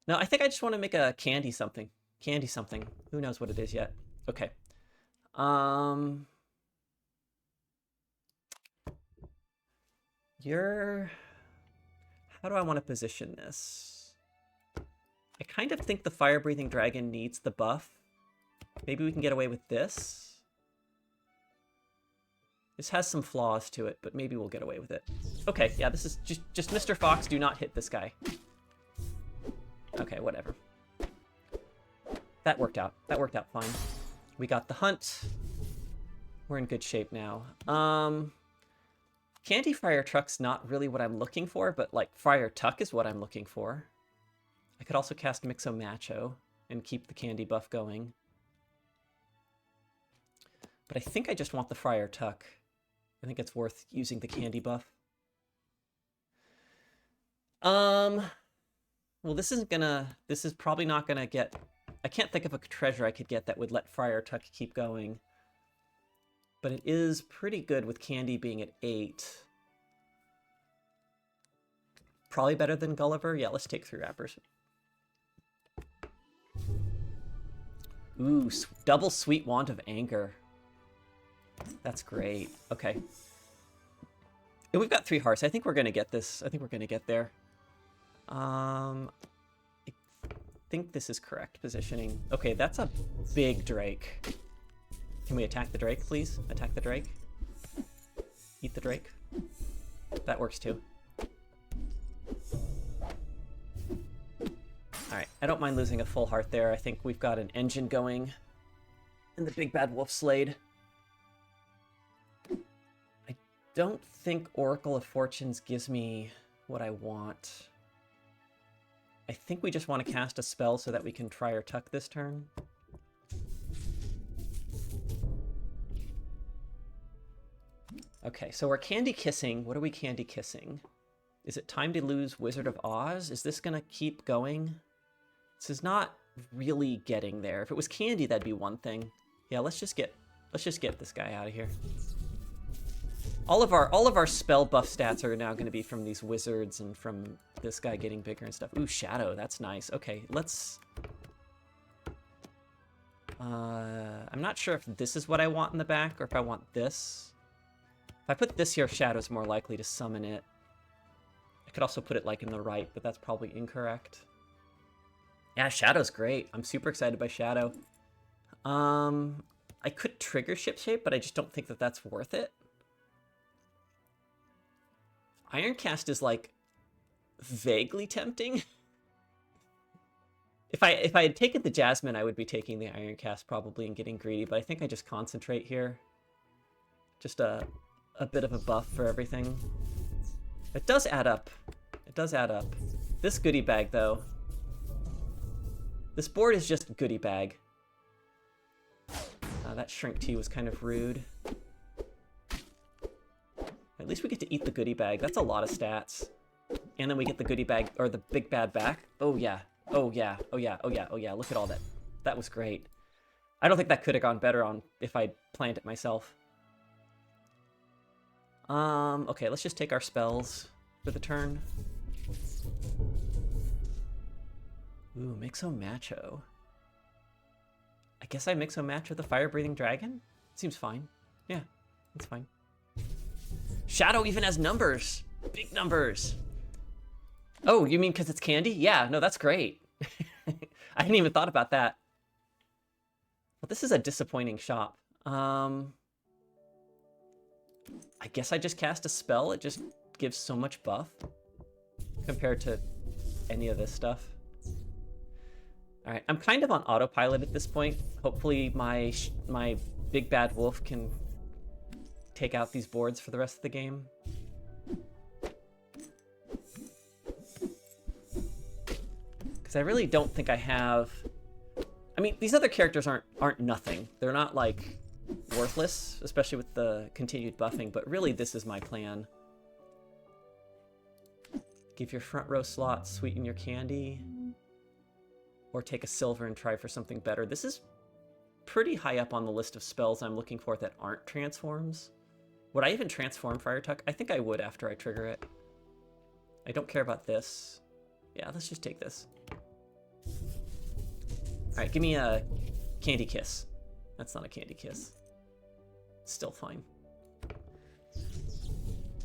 No, I think I just want to make a candy something. Candy something. Who knows what it is yet. Okay. How do I want to position this? I kind of think the fire-breathing dragon needs the buff. Maybe we can get away with this. This has some flaws to it, but maybe we'll get away with it. Okay, yeah, this is just Mr. Fox, do not hit this guy. Okay, whatever. That worked out. That worked out fine. We got the hunt. We're in good shape now. Candy Fire Truck's not really what I'm looking for, but like Fire Tuck is what I'm looking for. I could also cast Mixo Macho and keep the candy buff going. But I think I just want the Friar Tuck. I think it's worth using the candy buff. Well, this is probably not gonna get... I can't think of a treasure I could get that would let Friar Tuck keep going. But it is pretty good with candy being at 8. Probably better than Gulliver. Yeah, let's take 3 wrappers. Ooh, double Sweet Wand of Anger. That's great. Okay. And we've got 3 hearts. I think we're going to get this. I think we're going to get there. I think this is correct positioning. Okay, that's a big Drake. Can we attack the Drake, please? Attack the Drake. Eat the Drake. That works too. Alright, I don't mind losing a full heart there. I think we've got an engine going in the Big Bad Wolf Slade. I don't think Oracle of Fortunes gives me what I want. I think we just want to cast a spell so that we can try or tuck this turn. Okay, so we're candy kissing. What are we candy kissing? Is it time to lose Wizard of Oz? Is this gonna keep going? This is not really getting there. If it was candy, that'd be one thing. Yeah, let's just get this guy out of here. All of our spell buff stats are now going to be from these wizards and from this guy getting bigger and stuff. Ooh, Shadow, that's nice. Okay, let's... I'm not sure if this is what I want in the back or if I want this. If I put this here, Shadow's more likely to summon it. I could also put it like in the right, but that's probably incorrect. Yeah, Shadow's great. I'm super excited by Shadow. I could trigger Ship Shape, but I just don't think that that's worth it. Ironcast is like vaguely tempting. If I had taken the Jasmine, I would be taking the Ironcast probably and getting greedy, but I think I just concentrate here. Just a bit of a buff for everything. It does add up. It does add up. This goodie bag, though. This board is just goodie bag. That Shrink Tea was kind of rude. At least we get to eat the goodie bag. That's a lot of stats. And then we get the goodie bag, or the big bad back. Oh yeah. Oh yeah. Oh yeah. Oh yeah. Oh yeah. Look at all that. That was great. I don't think that could have gone better on if I'd planned it myself. Okay, let's just take our spells for the turn. Ooh, Mixo Macho. I guess I Mixo Macho the fire-breathing dragon? Seems fine. Yeah, that's fine. Shadow even has numbers! Big numbers! Oh, you mean because it's candy? Yeah, no, that's great. I hadn't even thought about that. Well, this is a disappointing shop. I guess I just cast a spell. It just gives so much buff compared to any of this stuff. All right, I'm kind of on autopilot at this point. Hopefully my big bad wolf can take out these boards for the rest of the game. Because I really don't think I have... I mean, these other characters aren't nothing. They're not, like, worthless, especially with the continued buffing, but really this is my plan. Give your front row slot, sweeten your candy, or take a silver and try for something better. This is pretty high up on the list of spells I'm looking for that aren't transforms. Would I even transform Friar Tuck? I think I would after I trigger it. I don't care about this. Yeah, let's just take this. Alright, give me a Candy Kiss. That's not a Candy Kiss. Still fine.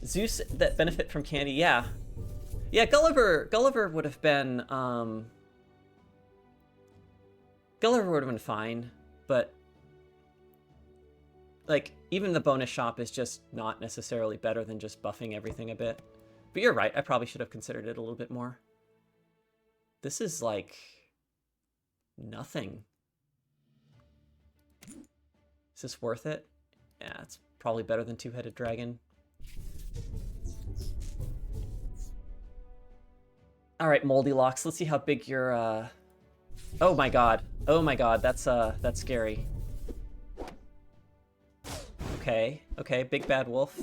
Zeus that benefit from candy, yeah. Yeah, Gulliver would have been, Gulliver would have been fine, but, like, even the bonus shop is just not necessarily better than just buffing everything a bit. But you're right, I probably should have considered it a little bit more. This is, like, nothing. Is this worth it? Yeah, it's probably better than Two-Headed Dragon. Alright, Moldy Locks, let's see how big your, Oh my god. Oh my god, that's scary. Okay, Big Bad Wolf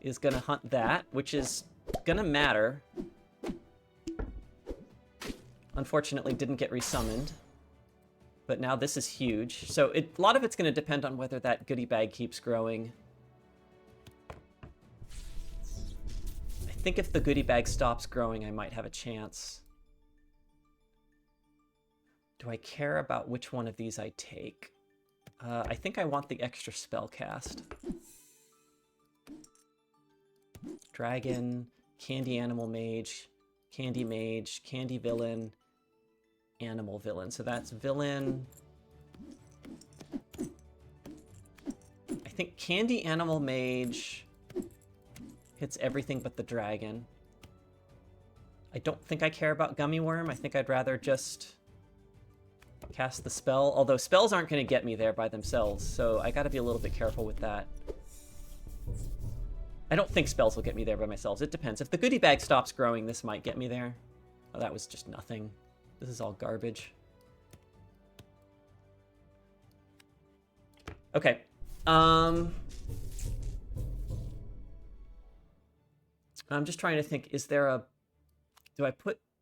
is gonna hunt that, which is gonna matter. Unfortunately, didn't get resummoned. But now this is huge. So a lot of it's gonna depend on whether that goodie bag keeps growing. I think if the goodie bag stops growing, I might have a chance. Do I care about which one of these I take? I think I want the extra spell cast. Dragon, Candy Animal Mage, Candy Villain, Animal Villain. So that's Villain. I think Candy Animal Mage hits everything but the dragon. I don't think I care about Gummy Worm. I think I'd rather just cast the spell, although spells aren't going to get me there by themselves, so I got to be a little bit careful with that. I don't think spells will get me there by myself. It depends. If the goodie bag stops growing, this might get me there. Oh, that was just nothing. This is all garbage. Okay. I'm just trying to think, is there a...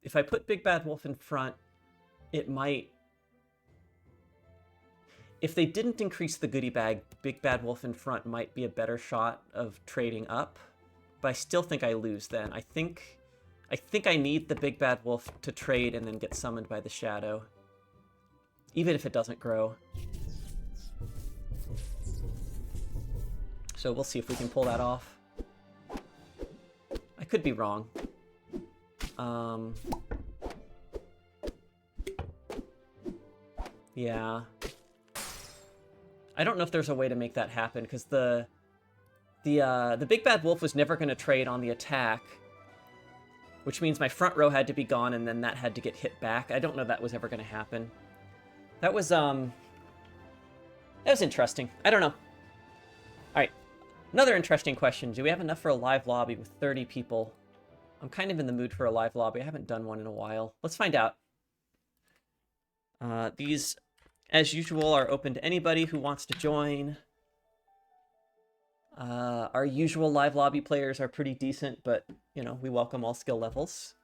If I put Big Bad Wolf in front, it might... If they didn't increase the goodie bag, Big Bad Wolf in front might be a better shot of trading up, but I still think I lose then. I think I need the Big Bad Wolf to trade and then get summoned by the Shadow, even if it doesn't grow. So we'll see if we can pull that off. I could be wrong. Yeah. I don't know if there's a way to make that happen, because the Big Bad Wolf was never going to trade on the attack, which means my front row had to be gone, and then that had to get hit back. I don't know that was ever going to happen. That was interesting. I don't know. All right, another interesting question. Do we have enough for a live lobby with 30 people? I'm kind of in the mood for a live lobby. I haven't done one in a while. Let's find out. These, as usual, are open to anybody who wants to join. Our usual live lobby players are pretty decent, but, you know, we welcome all skill levels.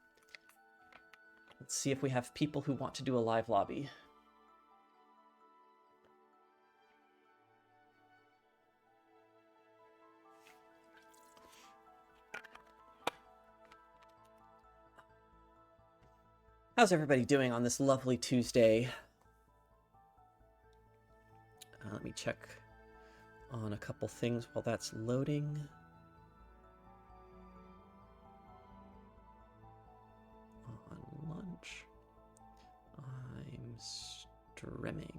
Let's see if we have people who want to do a live lobby. How's everybody doing on this lovely Tuesday? Let me check on a couple things while that's loading. On lunch. I'm streaming.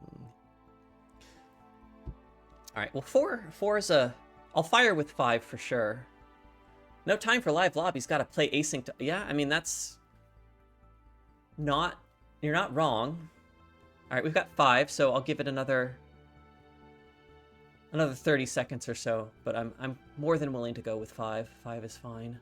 Alright, well, four is a... I'll fire with 5 for sure. No time for live lobbies, gotta play async. Yeah, I mean, that's... not... You're not wrong. Alright, we've got 5, so I'll give it another 30 seconds or so, but I'm more than willing to go with 5. 5 is fine.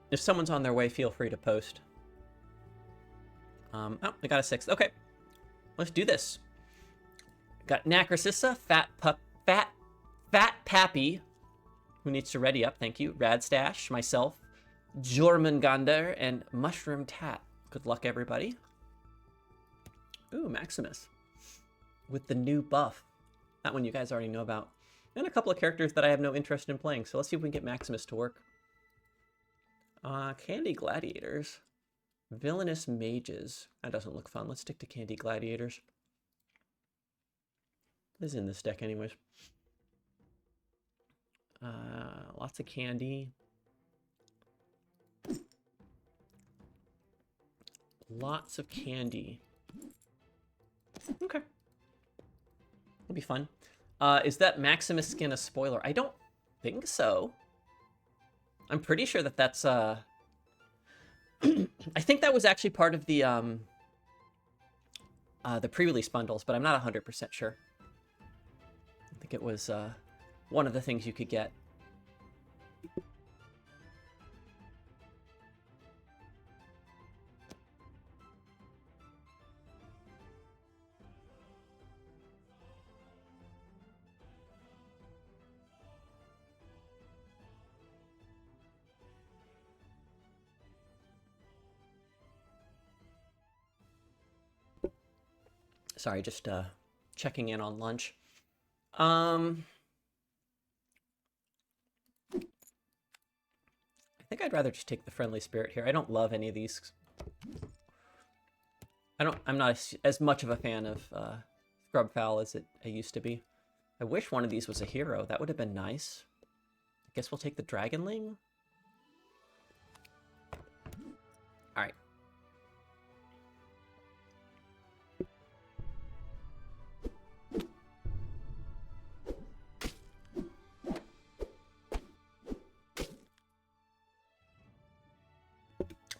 If someone's on their way, feel free to post. Oh, I got a 6. Okay, let's do this. Got Nakrasissa, Fat Pappy, who needs to ready up, thank you. Radstash, myself, Jormungandr, and Mushroom Tat. Good luck, everybody. Ooh, Maximus. With the new buff. That one you guys already know about. And a couple of characters that I have no interest in playing, so let's see if we can get Maximus to work. Candy Gladiators. Villainous Mages. That doesn't look fun. Let's stick to Candy Gladiators. What is in this deck anyways? Lots of candy. Lots of candy. Okay. It'll be fun. Is that Maximus skin a spoiler? I don't think so. I'm pretty sure that that's, I think that was actually part of the pre-release bundles, but I'm not 100% sure. I think it was one of the things you could get. Sorry, just checking in on lunch. I think I'd rather just take the Friendly Spirit here. I don't love any of these. I'm not as much of a fan of Scrubfowl as I used to be. I wish one of these was a hero. That would have been nice. I guess we'll take the Dragonling. All right.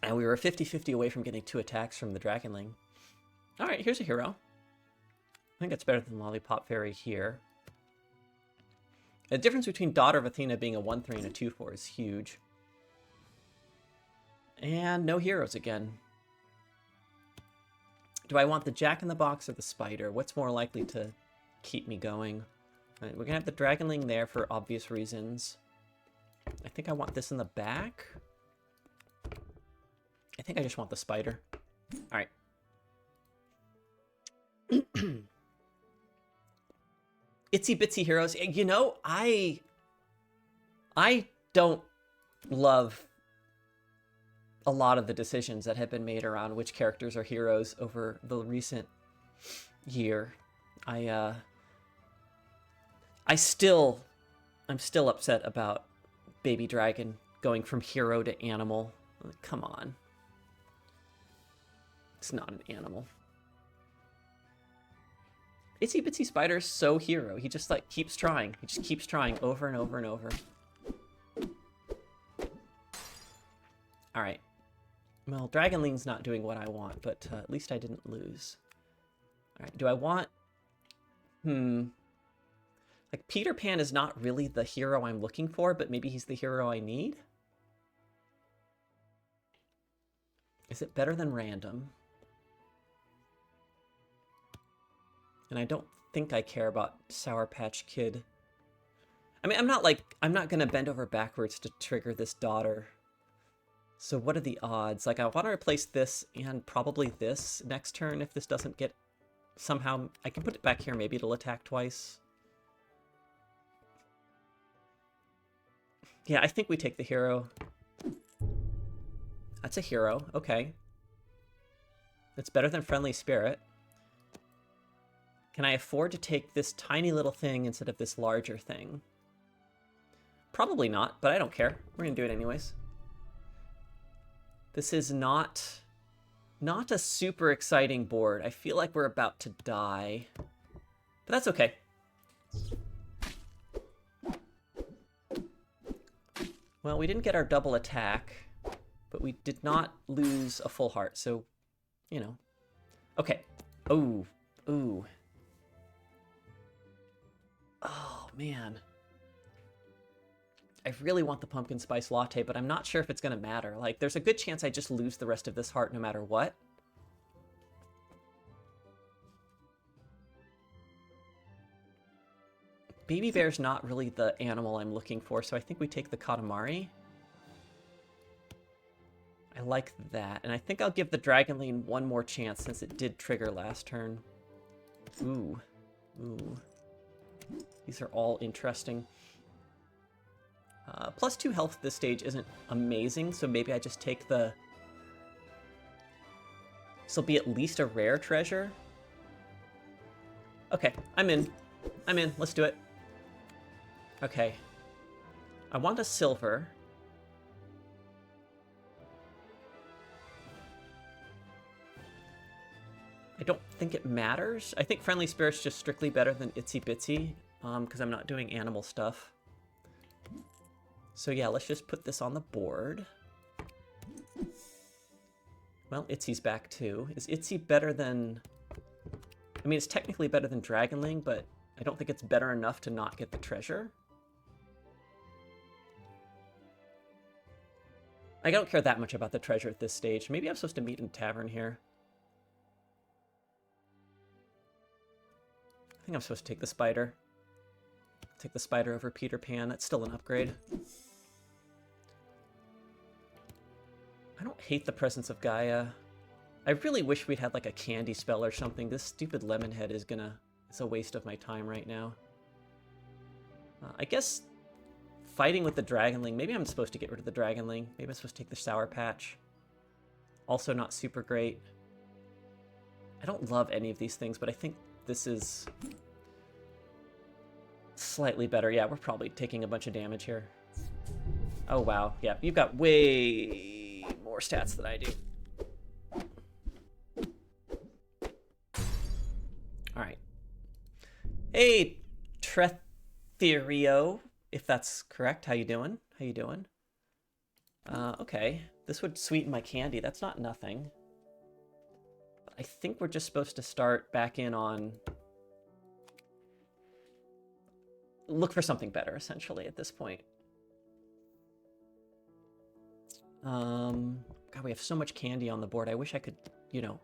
And we were 50-50 away from getting 2 attacks from the Dragonling. All right, here's a hero. I think it's better than Lollipop Fairy here. The difference between Daughter of Athena being a 1/3 and a 2/4 is huge. And no heroes again. Do I want the Jack-in-the-Box or the Spider? What's more likely to keep me going? All right, we're going to have the Dragonling there for obvious reasons. I think I want this in the back. I think I just want the Spider. All right. Itsy Bitsy Heroes. You know, I don't love a lot of the decisions that have been made around which characters are heroes over the recent year. I'm still upset about Baby Dragon going from hero to animal. Come on. It's not an animal. Itsy Bitsy Spider's so hero. He just like keeps trying. He just keeps trying over and over and over. All right. Well, Dragonling's not doing what I want, but at least I didn't lose. All right. Do I want... Like, Peter Pan is not really the hero I'm looking for, but maybe he's the hero I need? Is it better than random? And I don't think I care about Sour Patch Kid. I mean, I'm not gonna bend over backwards to trigger this daughter. So what are the odds? Like, I want to replace this and probably this next turn if this doesn't get... Somehow, I can put it back here. Maybe it'll attack twice. Yeah, I think we take the hero. That's a hero. Okay. It's better than Friendly Spirit. Can I afford to take this tiny little thing instead of this larger thing? Probably not, but I don't care. We're going to do it anyways. This is not a super exciting board. I feel like we're about to die. But that's okay. Well, we didn't get our double attack, but we did not lose a full heart, so, you know. Okay. Ooh. Ooh. Oh, man. I really want the pumpkin spice latte, but I'm not sure if it's going to matter. Like, there's a good chance I just lose the rest of this heart no matter what. Baby bear's not really the animal I'm looking for, so I think we take the Katamari. I like that, and I think I'll give the Dragonling one more chance since it did trigger last turn. Ooh. Ooh. These are all interesting. Plus 2 health at this stage isn't amazing, so maybe I just take the... This will be at least a rare treasure. Okay, I'm in. I'm in. Let's do it. Okay. I want a silver. I don't think it matters. I think Friendly Spirit's just strictly better than Itsy Bitsy, because I'm not doing animal stuff. So yeah, let's just put this on the board. Well, Itzy's back too. Is Itsy better than... I mean, it's technically better than Dragonling, but I don't think it's better enough to not get the treasure. I don't care that much about the treasure at this stage. Maybe I'm supposed to meet in tavern here. I think I'm supposed to take the spider. Take the spider over Peter Pan. That's still an upgrade. I don't hate the presence of Gaia. I really wish we'd had like a candy spell or something. This stupid lemon head is a waste of my time right now. I guess fighting with the Dragonling. Maybe I'm supposed to get rid of the Dragonling. Maybe I'm supposed to take the Sour Patch. Also not super great. I don't love any of these things, but I think this is slightly better. Yeah, we're probably taking a bunch of damage here. Oh, wow. Yeah, you've got way more stats than I do. All right. Hey, Tretherio, if that's correct. How you doing? How you doing? Okay. This would sweeten my candy. That's not nothing. I think we're just supposed to start back in on... Look for something better, essentially, at this point. God, we have so much candy on the board. I wish I could, you know...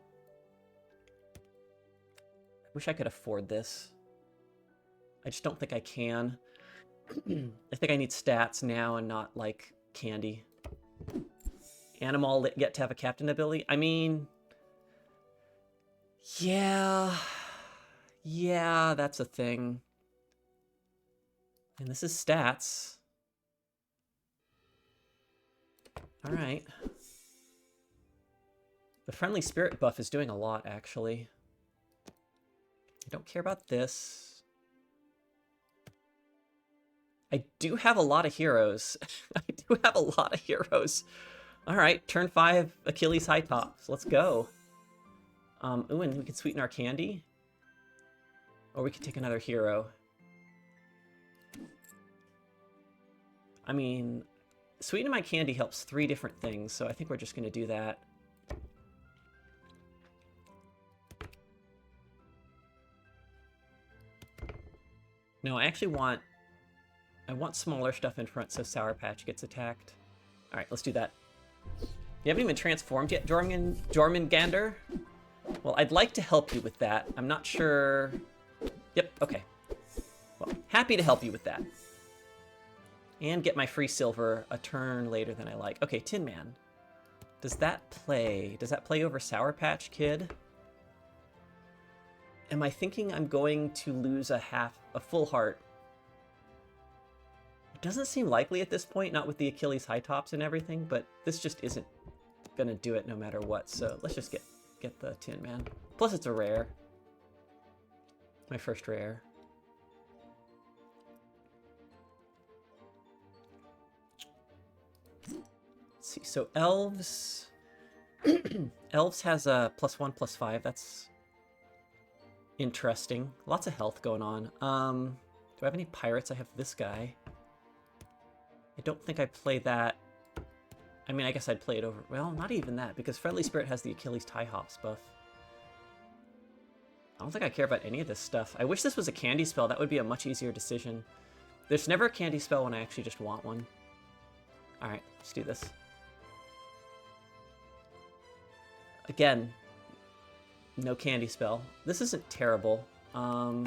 I wish I could afford this. I just don't think I can. I think I need stats now and not, like, candy. Animal yet to have a captain ability? I mean... Yeah, that's a thing. And this is stats. All right. The Friendly Spirit buff is doing a lot, actually. I don't care about this. I do have a lot of heroes. I do have a lot of heroes. All right, turn 5 Achilles High Tops. Let's go. Ooh, and we can sweeten our candy. Or we could take another hero. I mean, sweetening my candy helps 3 different things, so I think we're just going to do that. No, I actually want... I want smaller stuff in front so Sour Patch gets attacked. Alright, let's do that. You haven't even transformed yet, Jormungandr? Well, I'd like to help you with that. I'm not sure... Yep, okay. Well, happy to help you with that. And get my free silver a turn later than I like. Okay, Tin Man. Does that play? Does that play over Sour Patch Kid? Am I thinking I'm going to lose a full heart? It doesn't seem likely at this point, not with the Achilles high tops and everything, but this just isn't gonna do it no matter what, so let's just get the Tin Man. Plus it's a rare. My first rare. Let's see, so Elves... Elves has a +1/+5, that's interesting. Lots of health going on. Do I have any pirates? I have this guy. I don't think I play that. I mean, I guess I'd play it over... Well, not even that, because Friendly Spirit has the Achilles tie hops buff. I don't think I care about any of this stuff. I wish this was a candy spell. That would be a much easier decision. There's never a candy spell when I actually just want one. Alright, let's do this. Again, no candy spell. This isn't terrible. I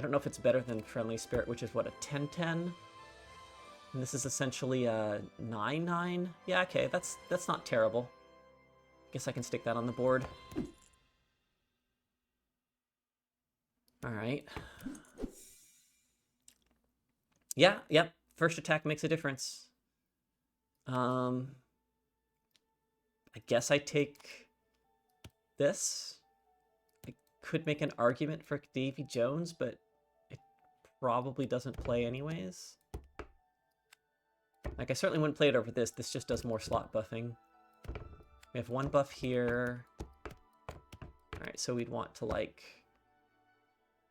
don't know if it's better than Friendly Spirit, which is, what, a 10/10? And this is essentially a 9/9? Yeah, okay, that's not terrible. Guess I can stick that on the board. Alright. Yeah, yep. First attack makes a difference. I guess I take this. I could make an argument for Davy Jones, but it probably doesn't play anyways. Like, I certainly wouldn't play it over this. This just does more slot buffing. We have one buff here. Alright, so we'd want to, like,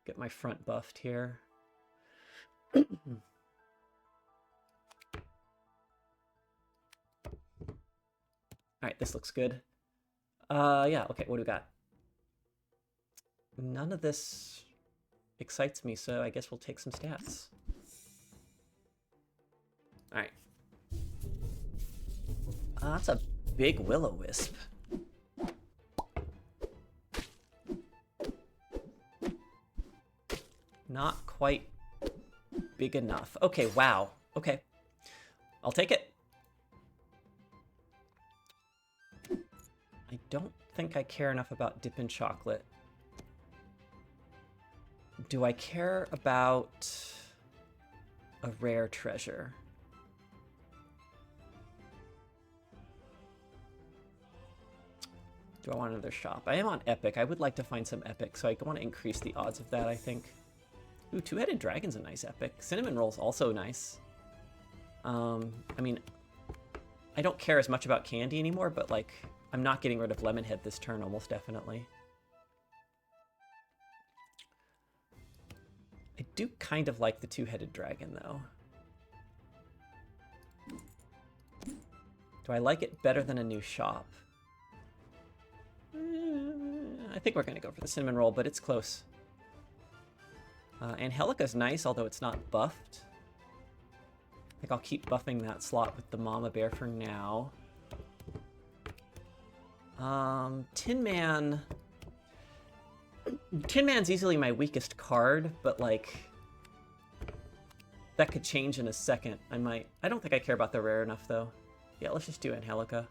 get my front buffed here. Alright, this looks good. Yeah, okay, what do we got? None of this excites me, so I guess we'll take some stats. Alright. That's a big Will-O-Wisp. Not quite big enough. Okay, wow. Okay. I'll take it. I don't think I care enough about Dippin' Chocolate. Do I care about a rare treasure? Do I want another shop? I am on Epic. I would like to find some Epic, so I want to increase the odds of that, I think. Ooh, Two-Headed Dragon's a nice Epic. Cinnamon Roll's also nice. I mean, I don't care as much about candy anymore, but, like, I'm not getting rid of Lemonhead this turn, almost definitely. I do kind of like the Two-Headed Dragon, though. Do I like it better than a new shop? I think we're going to go for the Cinnamon Roll, but it's close. Angelica's nice, although it's not buffed. I think I'll keep buffing that slot with the Mama Bear for now. Tin Man... Tin Man's easily my weakest card, but, like, that could change in a second. I don't think I care about the rare enough, though. Yeah, let's just do Angelica.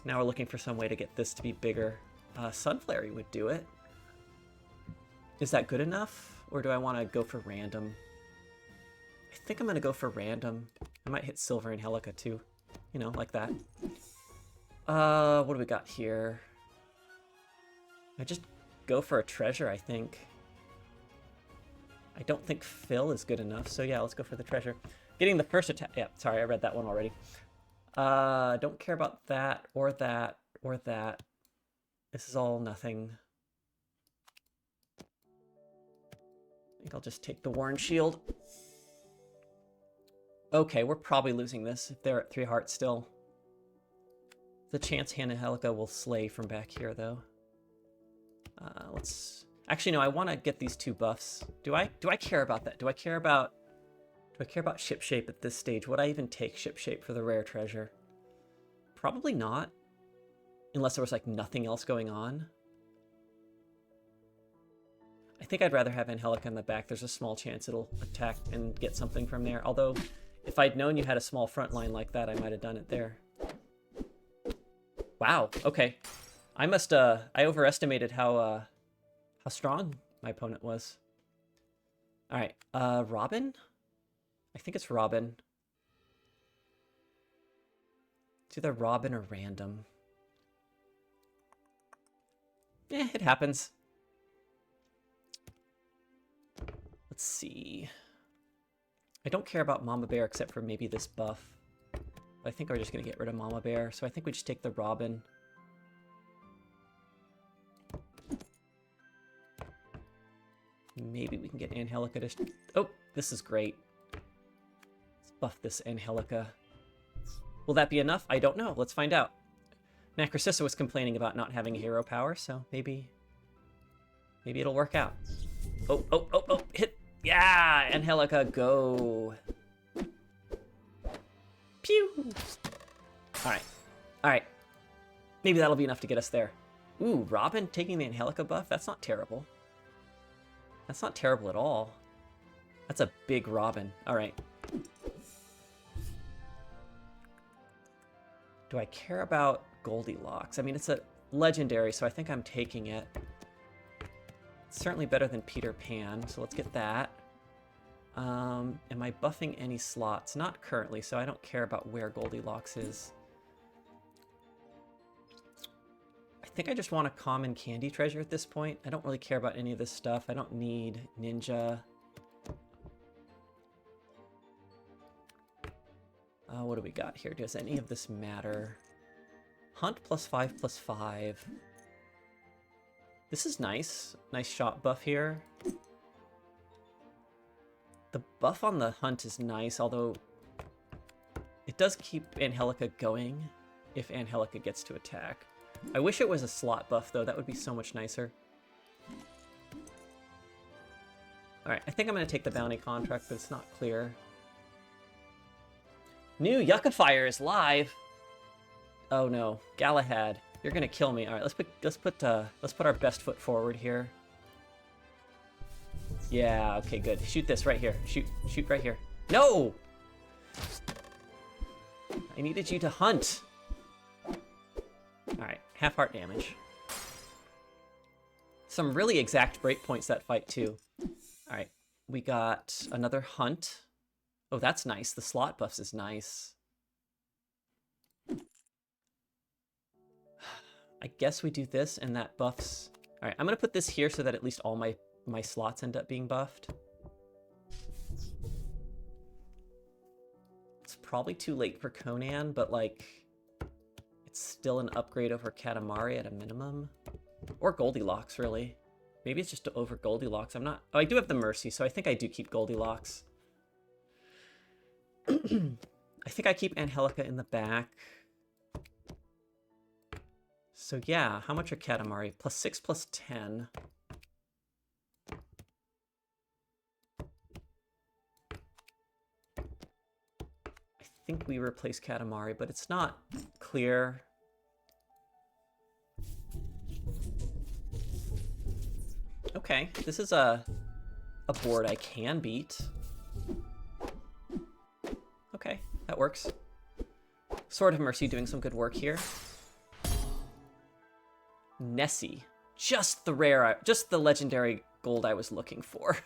Now we're looking for some way to get this to be bigger. Sunflary would do it. Is that good enough? Or do I want to go for random? I think I'm going to go for random. I might hit Silver Angelica, too. You know, like that. What do we got here? I just go for a treasure, I think. I don't think Phil is good enough, so yeah, let's go for the treasure. Getting the first attack... Yeah, sorry, I read that one already. Don't care about that, or that, or that. This is all nothing. I think I'll just take the Worn Shield. Okay, we're probably losing this if they're at 3 hearts still. The chance Angelica will slay from back here, though. Let's... Actually, no, I want to get these 2 buffs. Do I care about that? Do I care about Ship Shape at this stage? Would I even take Ship Shape for the rare treasure? Probably not. Unless there was, like, nothing else going on. I think I'd rather have Angelica in the back. There's a small chance it'll attack and get something from there. Although, If I'd known you had a small front line like that, I might have done it there. Wow, okay. I overestimated how strong my opponent was. All right, Robin? I think it's Robin. It's either Robin or random. It happens. Let's see. I don't care about Mama Bear except for maybe this buff. But I think we're just going to get rid of Mama Bear, so I think we just take the Robin. Maybe we can get Angelica to... Oh, this is great. Let's buff this Angelica. Will that be enough? I don't know. Let's find out. Macrocissa was complaining about not having hero power, so maybe it'll work out. Oh, hit. Yeah, Angelica, go. Pew. All right. Maybe that'll be enough to get us there. Ooh, Robin taking the Angelica buff? That's not terrible. That's not terrible at all. That's a big Robin. All right. Do I care about Goldilocks? I mean, it's a legendary, so I think I'm taking it. It's certainly better than Peter Pan, so let's get that. Am I buffing any slots? Not currently, so I don't care about where Goldilocks is. I think I just want a common candy treasure at this point. I don't really care about any of this stuff. I don't need ninja. What do we got here? Does any of this matter? Hunt +5/+5. This is nice. Nice shot buff here. The buff on the hunt is nice, although it does keep Angelica going if Angelica gets to attack. I wish it was a slot buff, though. That would be so much nicer. Alright, I think I'm going to take the bounty contract, but it's not clear. New Yucca is live! Oh no, Galahad, you're gonna kill me. All right, let's put our best foot forward here. Yeah, okay, good. Shoot this right here. Shoot right here. No! I needed you to hunt. All right, half heart damage. Some really exact breakpoints that fight too. All right, we got another hunt. Oh, that's nice. The slot buffs is nice. I guess we do this and that buffs. All right, I'm gonna put this here so that at least all my slots end up being buffed. It's probably too late for Conan, but like, it's still an upgrade over Katamari at a minimum. Or Goldilocks, really. Maybe it's just over Goldilocks. I'm not... Oh, I do have the Mercy, so I think I do keep Goldilocks. I think I keep Angelica in the back. So yeah, how much are Katamari? +6/+10. I think we replace Katamari, but it's not clear. Okay, this is a board I can beat. Okay, that works. Sword of Mercy doing some good work here. Nessie. Just the rare, just the legendary gold I was looking for.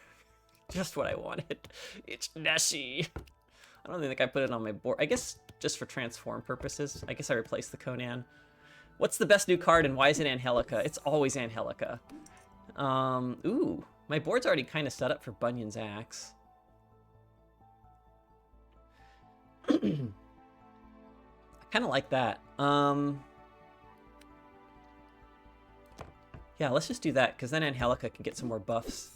Just what I wanted. It's Nessie. I don't think I put it on my board. I guess just for transform purposes. I guess I replaced the Conan. What's the best new card and why is it Angelica? It's always Angelica. Ooh, my board's already kind of set up for Bunyan's Axe. I kind of like that. Yeah, let's just do that, because then Angelica can get some more buffs.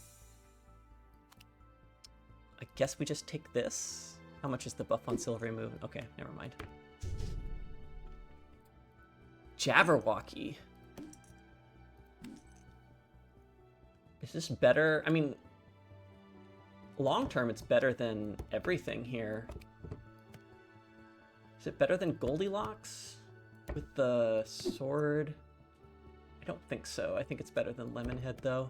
I guess we just take this. How much is the buff on Silvery Moon? Okay, never mind. Jabberwocky. Is this better? I mean, long term, it's better than everything here. Is it better than Goldilocks with the sword? I don't think so. I think it's better than Lemonhead, though.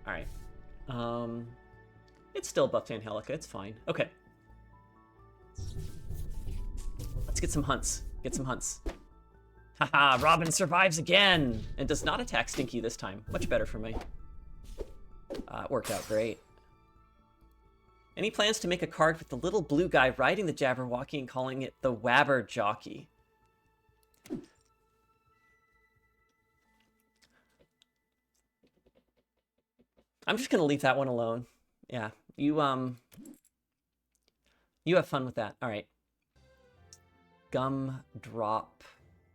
All right. It's still buffed Angelica. It's fine. Okay. Let's get some hunts. Get some hunts. Haha, Robin survives again and does not attack Stinky this time. Much better for me. It worked out great. Any plans to make a card with the little blue guy riding the Jabberwocky and calling it the Wabber Jockey? I'm just gonna leave that one alone. Yeah, you have fun with that. All right. Gum Drop.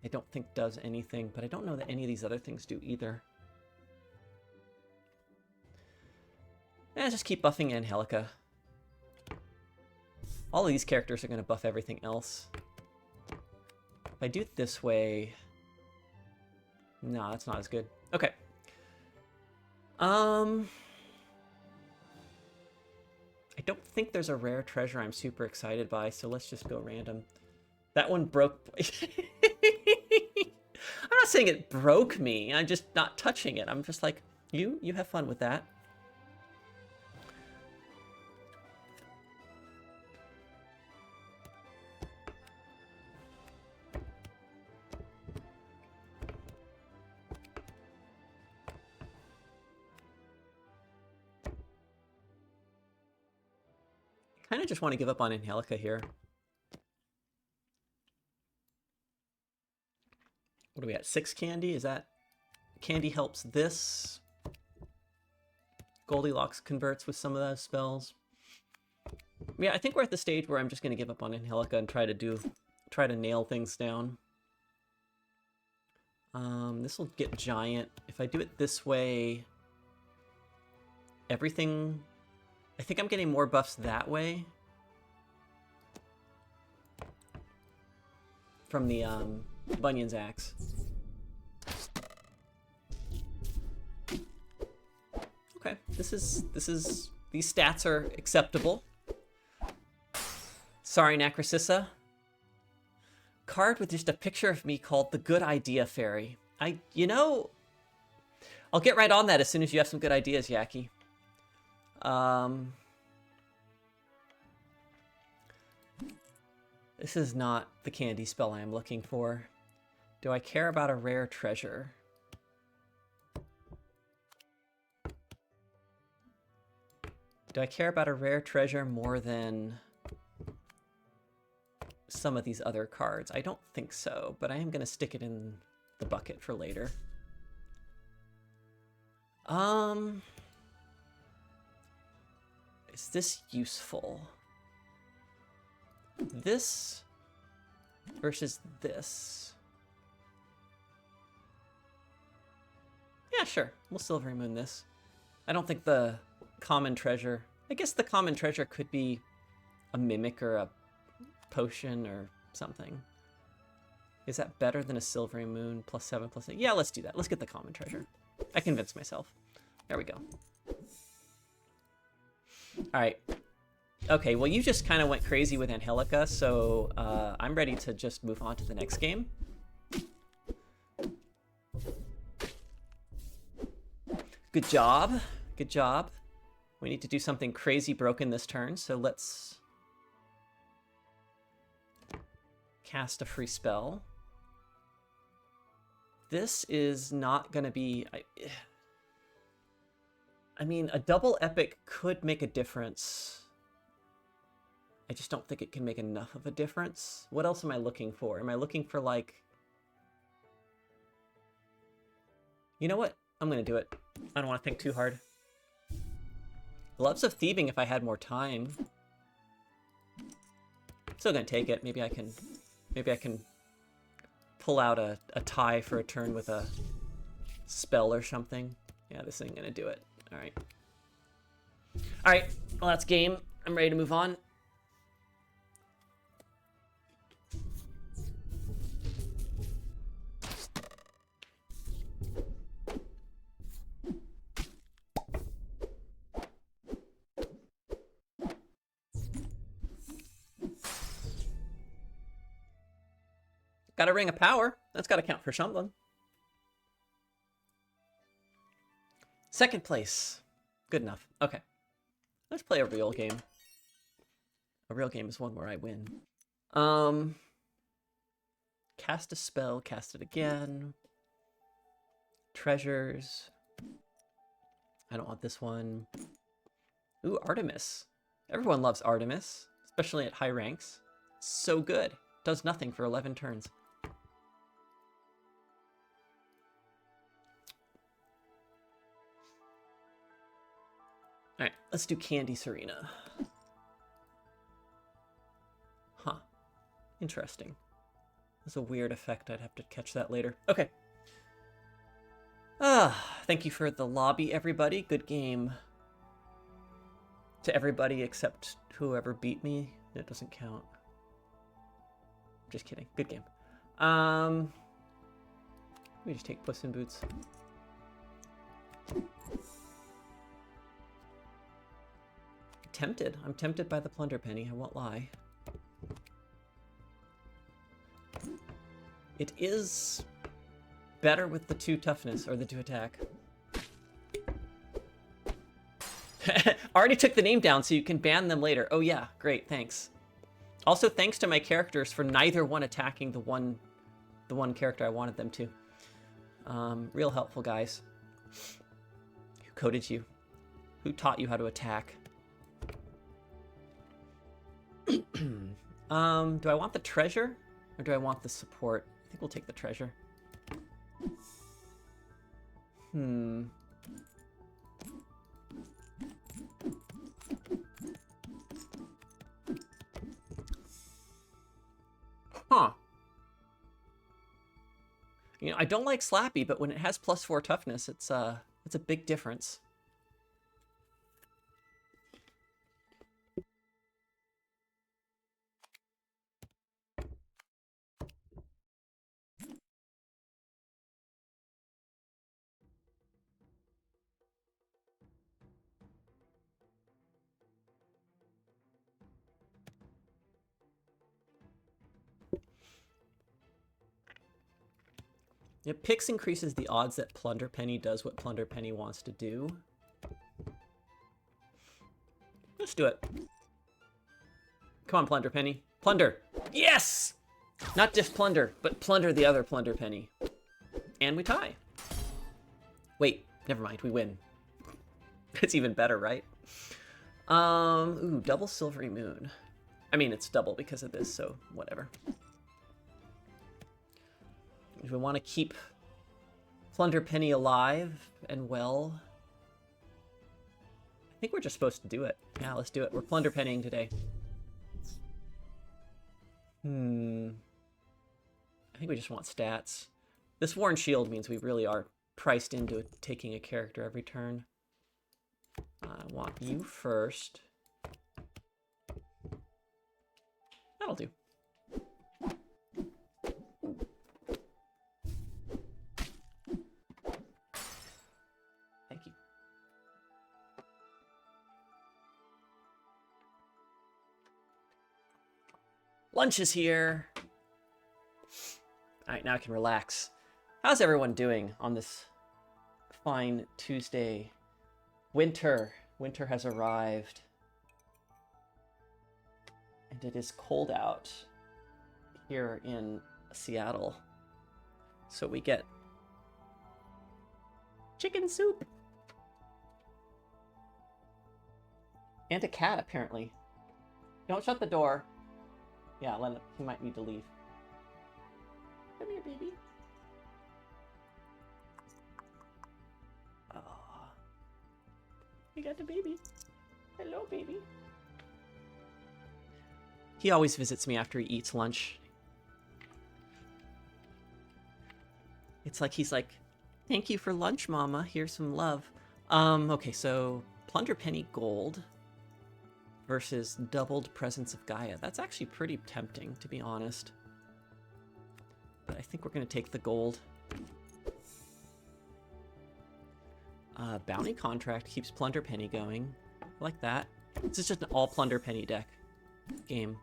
I don't think does anything, but I don't know that any of these other things do either. Just keep buffing Angelica. All of these characters are going to buff everything else. If I do it this way... No, that's not as good. Okay. I don't think there's a rare treasure I'm super excited by, so let's just go random. That one broke... I'm not saying it broke me. I'm just not touching it. I'm just like, you have fun with that. I kind of just want to give up on Angelica here. What are we at? 6 candy? Is that... Candy helps this. Goldilocks converts with some of those spells. Yeah, I think we're at the stage where I'm just going to give up on Angelica and try to nail things down. This will get giant. If I do it this way, everything... I think I'm getting more buffs that way. From the Bunyan's Axe. Okay, these stats are acceptable. Sorry, Nacrocissa. Card with just a picture of me called the Good Idea Fairy. You know, I'll get right on that as soon as you have some good ideas, Yaki. This is not the candy spell I'm looking for. Do I care about a rare treasure? Do I care about a rare treasure more than some of these other cards? I don't think so, but I am going to stick it in the bucket for later. Is this useful? This versus this. Yeah, sure. We'll Silvery Moon this. I don't think the common treasure... I guess the common treasure could be a mimic or a potion or something. Is that better than a Silvery Moon +7 +8? Yeah, let's do that. Let's get the common treasure. I convinced myself. There we go. Alright. Okay, well you just kind of went crazy with Angelica, so I'm ready to just move on to the next game. Good job. Good job. We need to do something crazy broken this turn, so let's cast a free spell. This is not going to be... I mean, a double epic could make a difference. I just don't think it can make enough of a difference. What else am I looking for? Am I looking for, like... You know what? I'm going to do it. I don't want to think too hard. Gloves of Thieving if I had more time. Still going to take it. Maybe I can pull out a tie for a turn with a spell or something. Yeah, this ain't going to do it. All right. All right. Well, that's game. I'm ready to move on. Got a Ring of Power. That's got to count for something. Second place. Good enough. Okay. Let's play a real game. A real game is one where I win. Cast a spell, cast it again. Treasures. I don't want this one. Ooh, Artemis. Everyone loves Artemis, especially at high ranks. So good. Does nothing for 11 turns. Alright, let's do Candy Serena. Huh. Interesting. That's a weird effect. I'd have to catch that later. Okay. Thank you for the lobby, everybody. Good game. To everybody except whoever beat me. That doesn't count. Just kidding. Good game. Let me just take Puss in Boots. Tempted. I'm tempted by the Plunder Penny, I won't lie. It is better with the 2 toughness, or the 2 attack. Already took the name down so you can ban them later. Oh yeah, great, thanks. Also, thanks to my characters for neither one attacking the one character I wanted them to. Real helpful, guys. Who coded you? Who taught you how to attack? Do I want the treasure? Or do I want the support? I think we'll take the treasure. Huh. You know, I don't like Slappy, but when it has +4 toughness, it's a big difference. Yeah, Pix increases the odds that Plunder Penny does what Plunder Penny wants to do. Let's do it. Come on, Plunder Penny. Plunder! Yes! Not just plunder, but plunder the other Plunder Penny. And we tie. Wait, never mind, we win. It's even better, right? Ooh, double Silvery Moon. I mean, it's double because of this, so whatever. If we want to keep Plunder Penny alive and well, I think we're just supposed to do it. Yeah, let's do it. We're Plunder Pennying today. I think we just want stats. This Worn Shield means we really are priced into taking a character every turn. I want you first. That'll do. Thank you. Lunch is here. All right, now I can relax. How's everyone doing on this fine Tuesday? Winter has arrived. And it is cold out here in Seattle. So we get chicken soup. And a cat, apparently. Don't shut the door. Yeah, he might need to leave. Come here, baby. Oh, we got the baby. Hello, baby. He always visits me after he eats lunch. It's like he's like, thank you for lunch, Mama. Here's some love. Okay, so Plunder Penny Gold versus doubled Presence of Gaia. That's actually pretty tempting, to be honest. But I think we're going to take the gold. Bounty Contract keeps Plunder Penny going. I like that. This is just an all Plunder Penny deck game.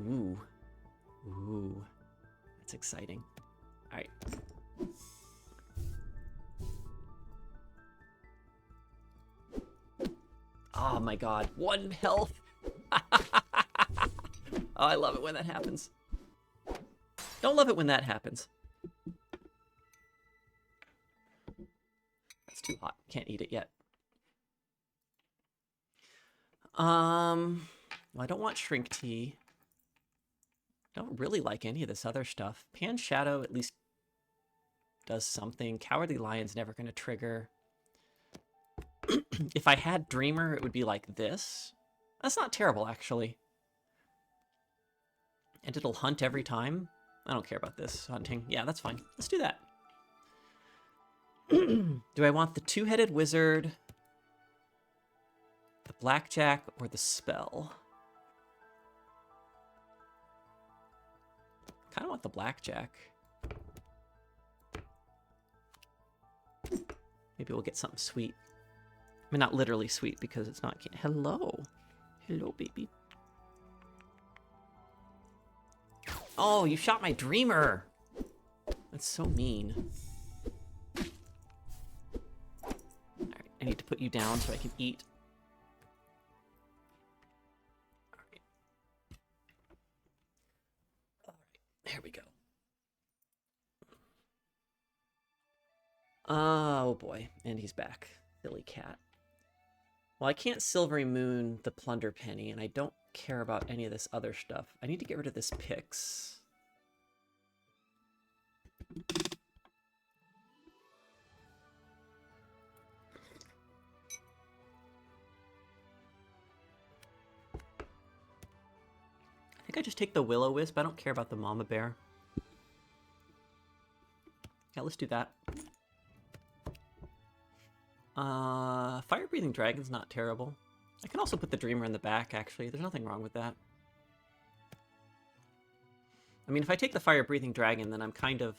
Ooh. Ooh. That's exciting. Alright. Oh my god, 1 health. Oh, I love it when that happens. Don't love it when that happens. That's too hot. Can't eat it yet. Well, I don't want shrink tea. I don't really like any of this other stuff. Pan Shadow at least does something. Cowardly Lion's never going to trigger. If I had Dreamer, it would be like this. That's not terrible, actually. And it'll hunt every time. I don't care about this hunting. Yeah, that's fine. Let's do that. Do I want the 2-headed wizard, the blackjack, or the spell? Kind of want the blackjack. Maybe we'll get something sweet. I mean, not literally sweet because it's not. Hello. Hello, baby. Oh, you shot my Dreamer. That's so mean. Alright, I need to put you down so I can eat. Alright. Alright, here we go. Oh boy, and he's back. Silly cat. Well, I can't Silvery Moon the Plunder Penny, and I don't care about any of this other stuff. I need to get rid of this Pix. I think I just take the Will-O-Wisp. I don't care about the Mama Bear. Yeah, let's do that. Fire-breathing dragon's not terrible. I can also put the Dreamer in the back, actually. There's nothing wrong with that. I mean, if I take the fire-breathing dragon, then I'm kind of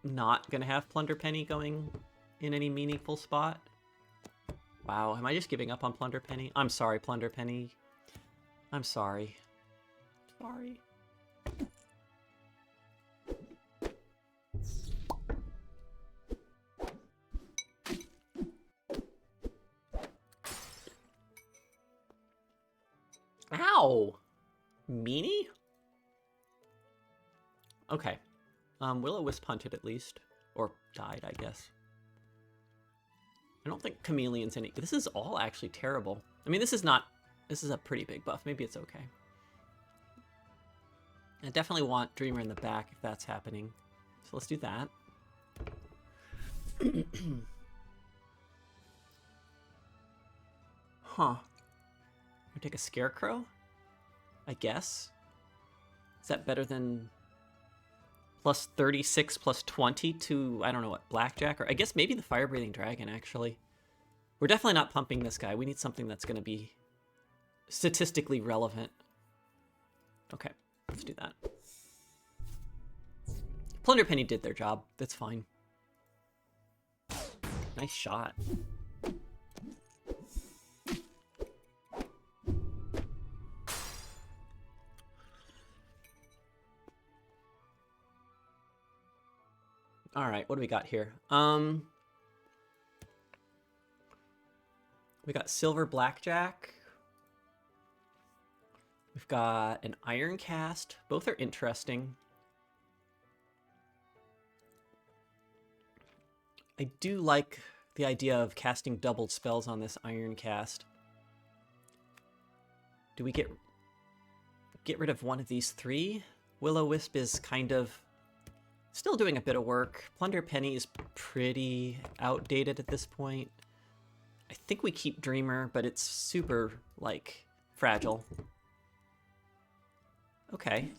not going to have Plunder Penny going in any meaningful spot. Wow, am I just giving up on Plunder Penny? I'm sorry, Plunder Penny. I'm sorry. Sorry. Ow! Meanie? Okay. Will-O-Wisp hunted at least. Or died, I guess. I don't think Chameleon's any... This is all actually terrible. I mean, this is not... This is a pretty big buff. Maybe it's okay. I definitely want Dreamer in the back if that's happening. So let's do that. Huh. We take a Scarecrow? I guess. Is that better than plus 36 plus 20 to, I don't know what, Blackjack? Or I guess maybe the Fire-Breathing Dragon, actually. We're definitely not pumping this guy. We need something that's going to be statistically relevant. Okay, let's do that. Plunder Penny did their job. That's fine. Nice shot. All right, what do we got here? We got Silver Blackjack. We've got an Iron Cast. Both are interesting. I do like the idea of casting doubled spells on this Iron Cast. Do we get rid of one of these three? Will-O-Wisp is kind of still doing a bit of work. Plunder Penny is pretty outdated at this point. I think we keep Dreamer, but it's super, like, fragile. Okay.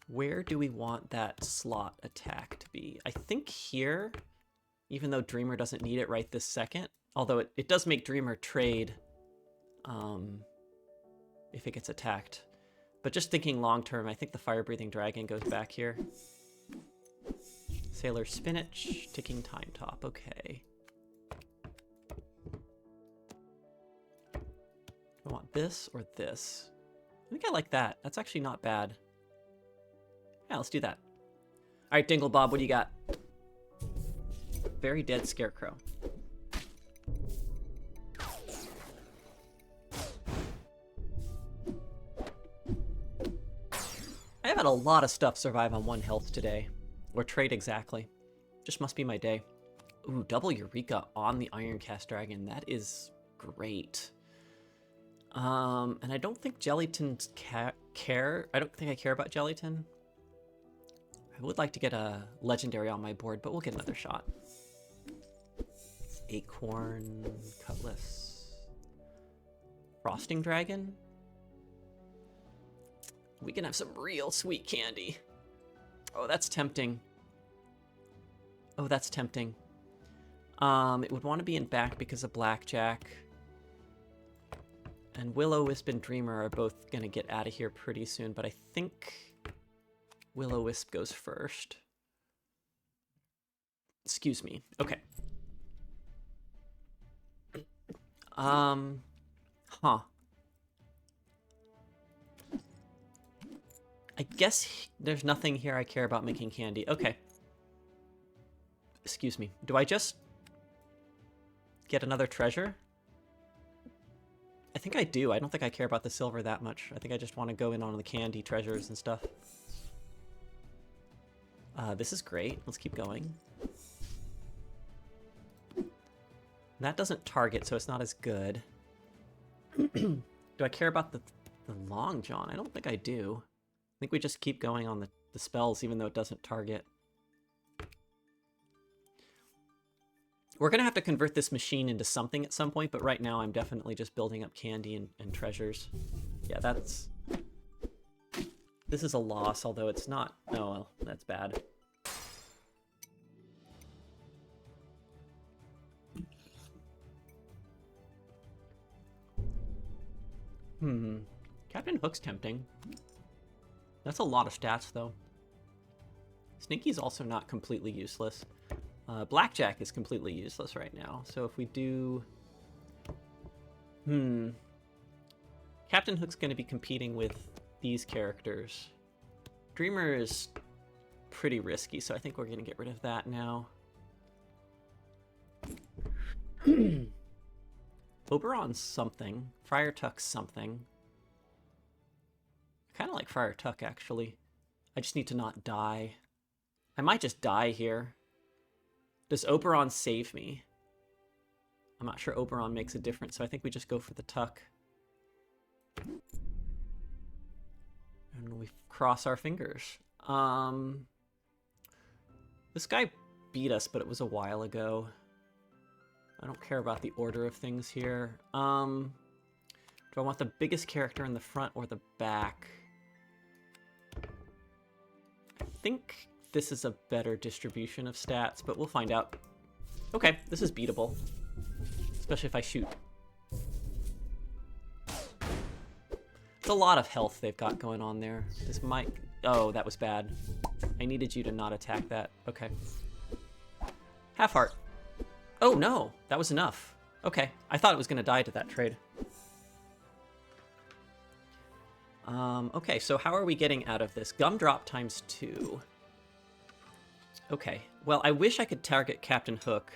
Where do we want that slot attack to be? I think here, even though Dreamer doesn't need it right this second. Although it does make Dreamer trade if it gets attacked. But just thinking long term, I think the Fire-Breathing Dragon goes back here. Sailor Spinach, Ticking Time Top, okay. I want this or this. I think I like that. That's actually not bad. Yeah, let's do that. All right, Dingle Bob, what do you got? Very dead Scarecrow. had a lot of stuff survive on 1 health today. Or trade exactly. Just must be my day. Ooh, double Eureka on the Ironcast Dragon. That is great. And I don't think Jellyton's care. I don't think I care about Jellyton. I would like to get a legendary on my board, but we'll get another shot. Acorn, Cutlass, Frosting Dragon. We can have some real sweet candy. Oh, that's tempting. Oh, that's tempting. It would want to be in back because of Blackjack. And Will-O-Wisp and Dreamer are both going to get out of here pretty soon, but I think Will-O-Wisp goes first. Excuse me. Okay. Huh. I guess there's nothing here I care about making candy. Okay. Excuse me. Do I just get another treasure? I think I do. I don't think I care about the silver that much. I think I just want to go in on the candy treasures and stuff. This is great. Let's keep going. That doesn't target, so it's not as good. Do I care about the Long John? I don't think I do. I think we just keep going on the spells, even though it doesn't target. We're going to have to convert this machine into something at some point, but right now I'm definitely just building up candy and treasures. Yeah, that's... This is a loss, although it's not... Oh, well, that's bad. Captain Hook's tempting. That's a lot of stats, though. Sneaky's also not completely useless. Blackjack is completely useless right now, so if we do... Captain Hook's going to be competing with these characters. Dreamer is pretty risky, so I think we're going to get rid of that now. Oberon's something. Friar Tuck's something. I kind of like Friar Tuck, actually. I just need to not die. I might just die here. Does Oberon save me? I'm not sure Oberon makes a difference, so I think we just go for the Tuck. And we cross our fingers. This guy beat us, but it was a while ago. I don't care about the order of things here. Do I want the biggest character in the front or the back? I think this is a better distribution of stats, but we'll find out. Okay, this is beatable. Especially if I shoot. It's a lot of health they've got going on there. This might... Oh, that was bad. I needed you to not attack that. Okay. Half heart. Oh, no. That was enough. Okay. I thought it was going to die to that trade. Okay, so how are we getting out of this? Gumdrop ×2. Okay. Well, I wish I could target Captain Hook.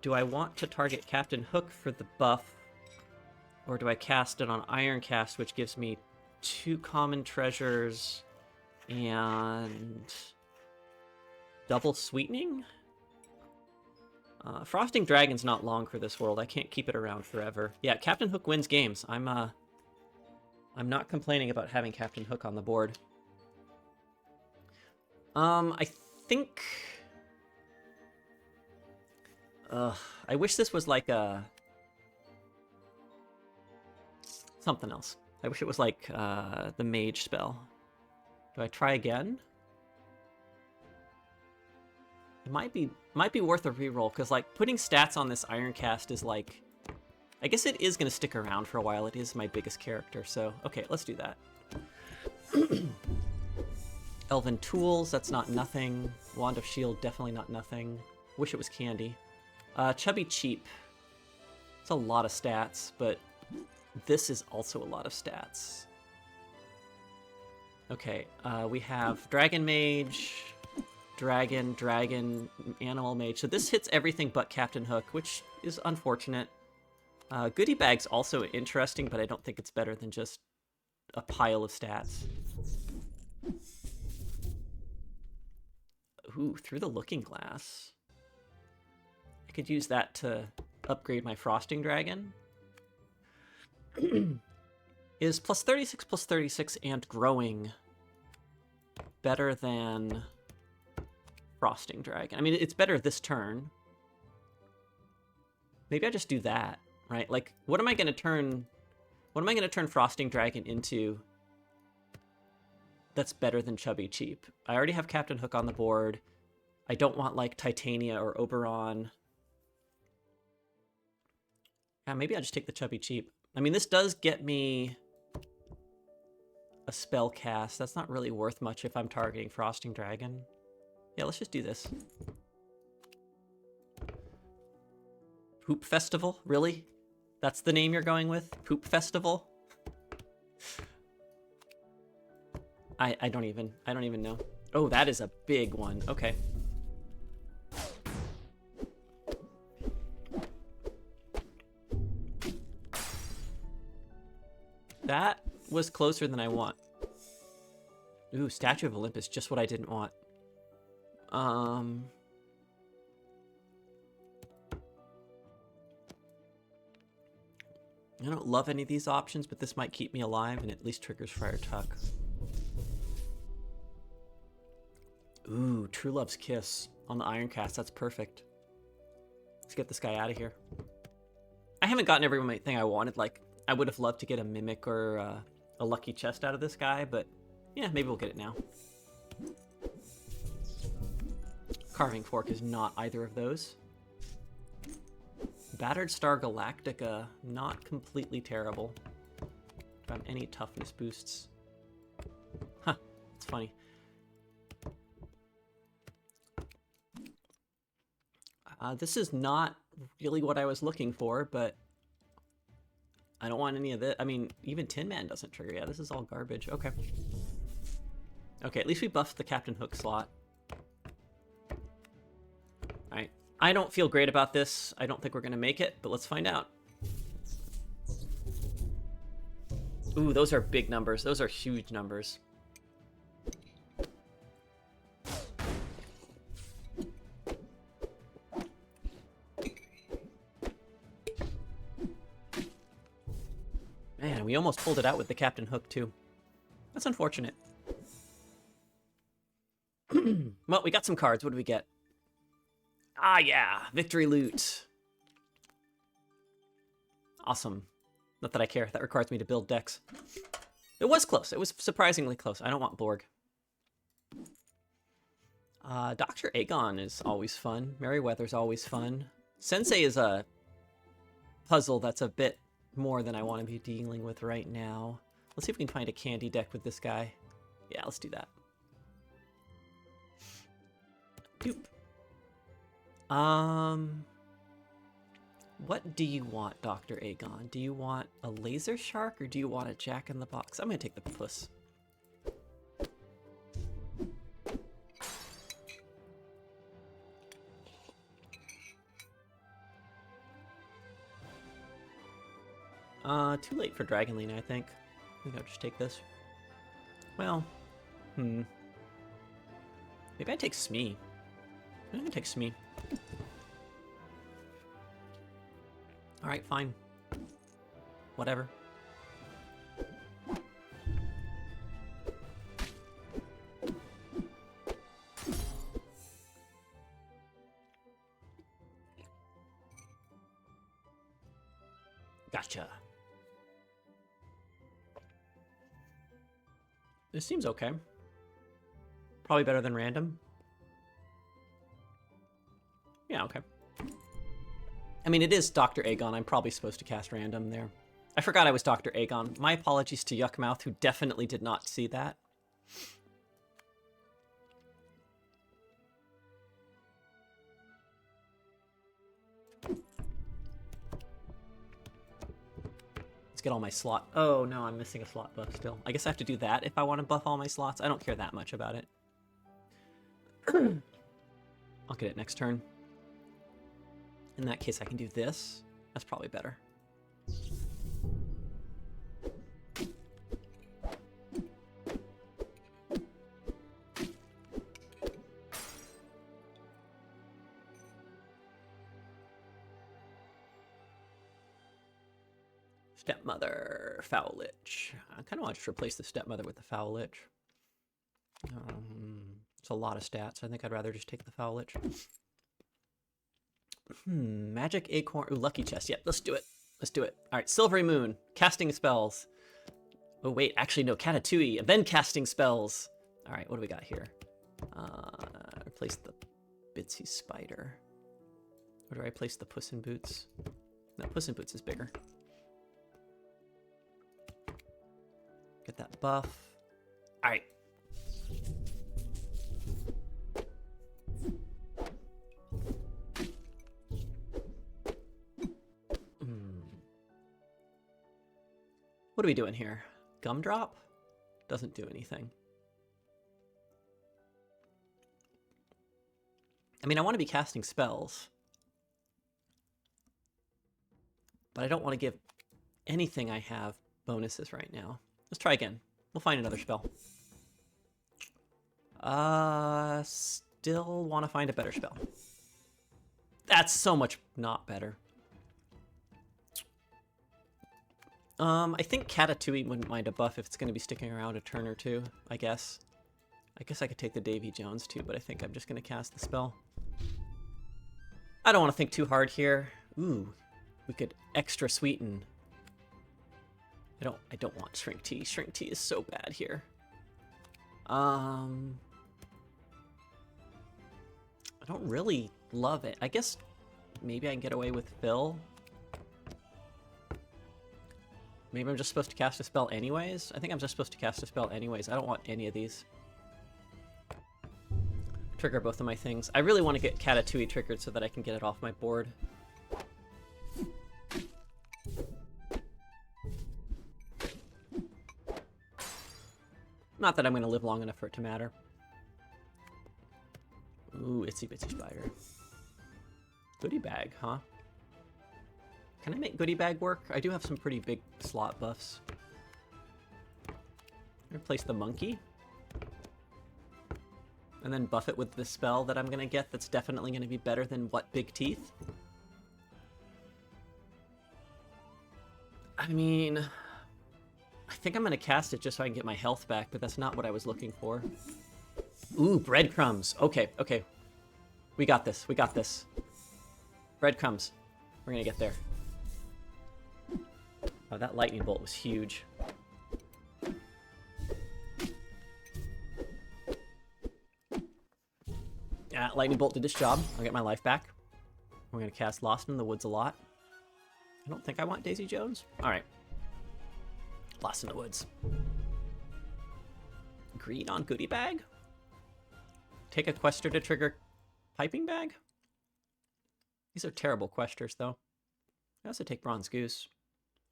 Do I want to target Captain Hook for the buff? Or do I cast it on Ironcast, which gives me 2 common treasures and double sweetening? Frosting Dragon's not long for this world. I can't keep it around forever. Yeah, Captain Hook wins games. I'm not complaining about having Captain Hook on the board. I think... I wish this was like a... something else. I wish it was like the mage spell. Do I try again? It might be worth a reroll, because like putting stats on this Ironcast is like... I guess it is going to stick around for a while. It is my biggest character, so... Okay, let's do that. Elven Tools, that's not nothing. Wand of Shield, definitely not nothing. Wish it was candy. Chubby Cheap. It's a lot of stats, but this is also a lot of stats. Okay, we have Dragon Mage, Dragon, Animal Mage. So this hits everything but Captain Hook, which is unfortunate. Goodie Bag's also interesting, but I don't think it's better than just a pile of stats. Ooh, through the looking glass. I could use that to upgrade my frosting dragon. Is plus 36 and growing better than frosting dragon? I mean, it's better this turn. Maybe I just do that, right? Like, what am I going to turn frosting dragon into that's better than Chubby Cheap? I already have Captain Hook on the board. I don't want, like, Titania or Oberon. Yeah, maybe I'll just take the Chubby Cheap. I mean, this does get me a spell cast. That's not really worth much if I'm targeting Frosting Dragon. Yeah, let's just do this. Poop Festival? Really? That's the name you're going with? Poop Festival? I don't even know. Oh, that is a big one. Okay. That was closer than I want. Ooh, Statue of Olympus, just what I didn't want. I don't love any of these options, but this might keep me alive and at least triggers Friar Tuck. Ooh, True Love's Kiss on the Iron Cast. That's perfect. Let's get this guy out of here. I haven't gotten everything I wanted. Like, I would have loved to get a Mimic or a Lucky Chest out of this guy, but yeah, maybe we'll get it now. Carving Fork is not either of those. Battered Star Galactica, not completely terrible. Got any toughness boosts. Huh, it's funny. This is not really what I was looking for, but I don't want any of it. I mean, even Tin Man doesn't trigger. Yeah, this is all garbage. Okay. Okay, at least we buffed the Captain Hook slot. Alright. I don't feel great about this. I don't think we're going to make it, but let's find out. Ooh, those are big numbers. Those are huge numbers. Man, we almost pulled it out with the Captain Hook, too. That's unfortunate. Well, we got some cards. What do we get? Ah, yeah. Victory Loot. Awesome. Not that I care. That requires me to build decks. It was close. It was surprisingly close. I don't want Borg. Dr. Aegon is always fun. Merryweather's always fun. Sensei is a puzzle that's a bit more than I want to be dealing with right now. Let's see if we can find a candy deck with this guy. Yeah, let's do that. Doop. What do you want, Dr. Aegon? Do you want a laser shark or do you want a Jack-in-the-Box? I'm gonna take the puss. Too late for Dragonlene, I think. I think I'll just take this. Well, maybe I take Smee. I'm gonna take Smee. Alright, fine. Whatever. Gotcha. This seems okay. Probably better than random. Yeah, okay. I mean, it is Dr. Aegon. I'm probably supposed to cast random there. I forgot I was Dr. Aegon. My apologies to Yuckmouth, who definitely did not see that. Let's get all my slot. Oh, no, I'm missing a slot buff still. I guess I have to do that if I want to buff all my slots. I don't care that much about it. I'll get it next turn. In that case, I can do this. That's probably better. Stepmother, Foul Lich. I kind of want to just replace the Stepmother with the Foul Lich. It's a lot of stats. I think I'd rather just take the Foul Lich. Magic Acorn. Ooh, Lucky Chest. Yep, let's do it. Let's do it. All right, Silvery Moon. Casting spells. Oh, wait. Actually, no. Katatui. And then casting spells. All right, what do we got here? Replace the Bitsy Spider. Where do I replace the Puss in Boots? No, Puss in Boots is bigger. Get that buff. All right. What are we doing here? Gumdrop? Doesn't do anything. I mean, I want to be casting spells. But I don't want to give anything I have bonuses right now. Let's try again. We'll find another spell. Still want to find a better spell. That's so much not better. I think Katatui wouldn't mind a buff if it's going to be sticking around a turn or two, I guess. I guess I could take the Davy Jones too, but I think I'm just going to cast the spell. I don't want to think too hard here. Ooh, we could extra sweeten. I don't want Shrink Tea. Shrink Tea is so bad here. I don't really love it. I guess maybe I can get away with Fill. Maybe I'm just supposed to cast a spell anyways? I think I'm just supposed to cast a spell anyways. I don't want any of these. Trigger both of my things. I really want to get Katatui triggered so that I can get it off my board. Not that I'm going to live long enough for it to matter. Ooh, Itsy Bitsy Spider. Goodie Bag, huh? Can I make Goodie Bag work? I do have some pretty big slot buffs. Replace the monkey. And then buff it with the spell that I'm going to get that's definitely going to be better than what, Big Teeth? I mean, I think I'm going to cast it just so I can get my health back, but that's not what I was looking for. Ooh, breadcrumbs. Okay, okay. We got this. We got this. Breadcrumbs. We're going to get there. Oh, that lightning bolt was huge. Yeah, lightning bolt did its job. I'll get my life back. We're going to cast Lost in the Woods a lot. I don't think I want Daisy Jones. All right. Lost in the Woods. Green on Goodie Bag? Take a quester to trigger Piping Bag? These are terrible questers, though. I also take Bronze Goose.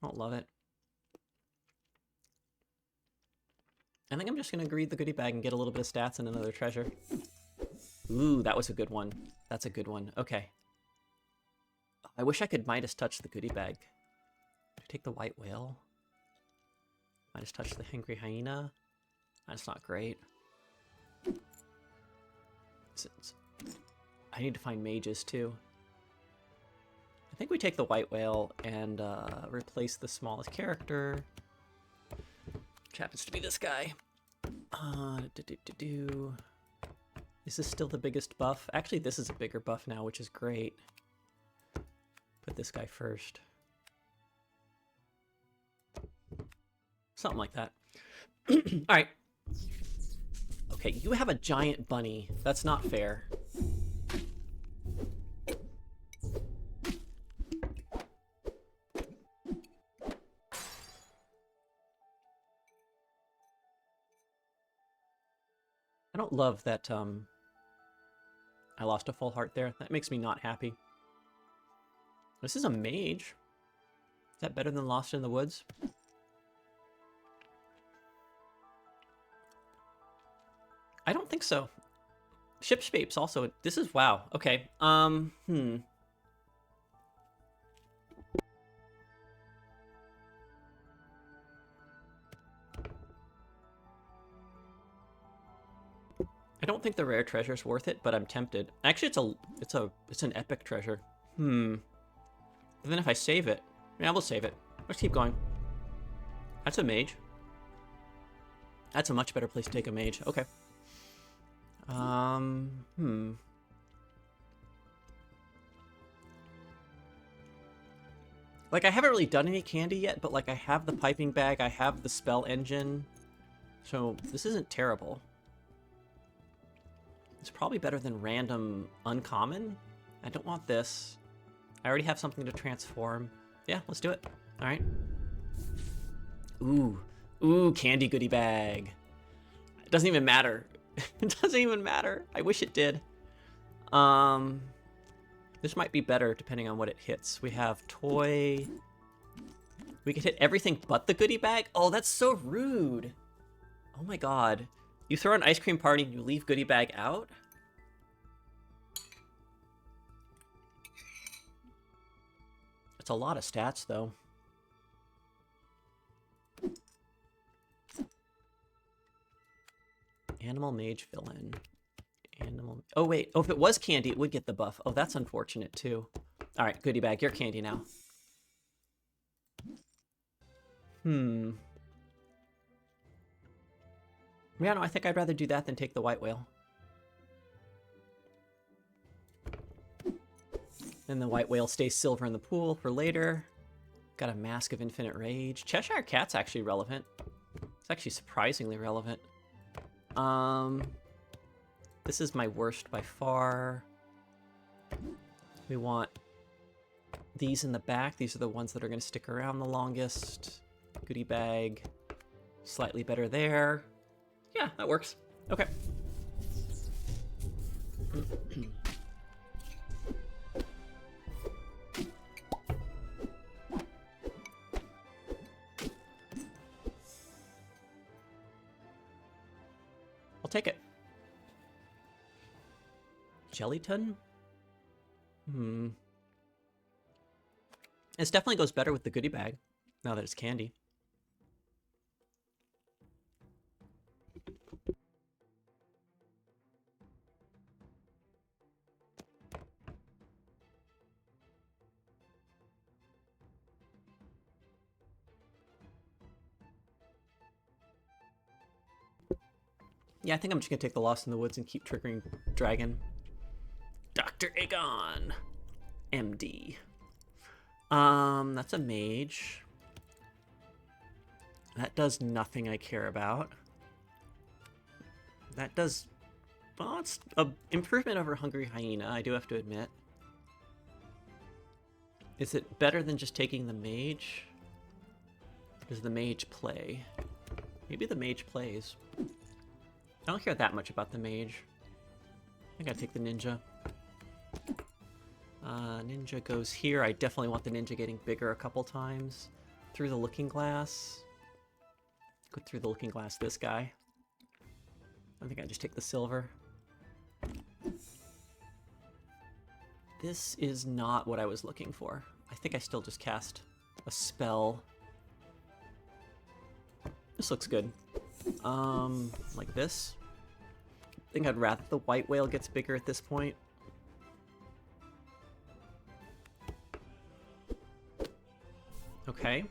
I don't love it. I think I'm just going to greed the Goodie Bag and get a little bit of stats and another treasure. Ooh, that was a good one. That's a good one. Okay. I wish I could Midas touch the Goodie Bag. Could I take the White Whale? Midas touch the Hungry Hyena? That's not great. I need to find mages, too. I think we take the White Whale and replace the smallest character, which happens to be this guy. Is this still the biggest buff? Actually, this is a bigger buff now, which is great. Put this guy first. Something like that. All right. Okay, you have a giant bunny. That's not fair. I don't love that I lost a full heart there. That makes me not happy. This is a mage. Is that better than Lost in the Woods? I don't think so. Shipshape's also... This is... Wow. Okay. I don't think the rare treasure's worth it, but I'm tempted. Actually, it's an epic treasure. But then if I save it... Yeah, we'll save it. Let's keep going. That's a mage. That's a much better place to take a mage. Okay. Like, I haven't really done any candy yet, but, like, I have the piping bag, I have the spell engine, so this isn't terrible. It's probably better than random uncommon. I don't want this. I already have something to transform. Yeah, let's do it. All right. Ooh, candy goodie bag. It doesn't even matter. It doesn't even matter. I wish it did. This might be better depending on what it hits. We have toy. We could hit everything but the goodie bag. Oh, that's so rude. Oh my god. You throw an ice cream party and you leave goodie bag out? It's a lot of stats, though. Animal mage villain. Animal. Oh, wait. Oh, if it was candy, it would get the buff. Oh, that's unfortunate, too. All right, goodie bag. You're candy now. Yeah, no, I think I'd rather do that than take the white whale. Then the white whale stays silver in the pool for later. Got a Mask of Infinite Rage. Cheshire Cat's actually relevant. It's actually surprisingly relevant. This is my worst by far. We want these in the back. These are the ones that are going to stick around the longest. Goodie bag. Slightly better there. Yeah, that works. Okay. I'll take it. Gelatin? This definitely goes better with the goodie bag, now that it's candy. Yeah, I think I'm just gonna take the Lost in the Woods and keep triggering Dragon. Dr. Aegon! MD. That's a mage. That does nothing I care about. That does... Well, it's an improvement over Hungry Hyena, I do have to admit. Is it better than just taking the mage? Does the mage play? Maybe the mage plays. I don't care that much about the mage. I think I'd take the ninja. Ninja goes here. I definitely want the ninja getting bigger a couple times. Through the looking glass. Go through the looking glass this guy. I think I just take the silver. This is not what I was looking for. I think I still just cast a spell. This looks good. Like this. I think I'd rather the white whale gets bigger at this point. Okay.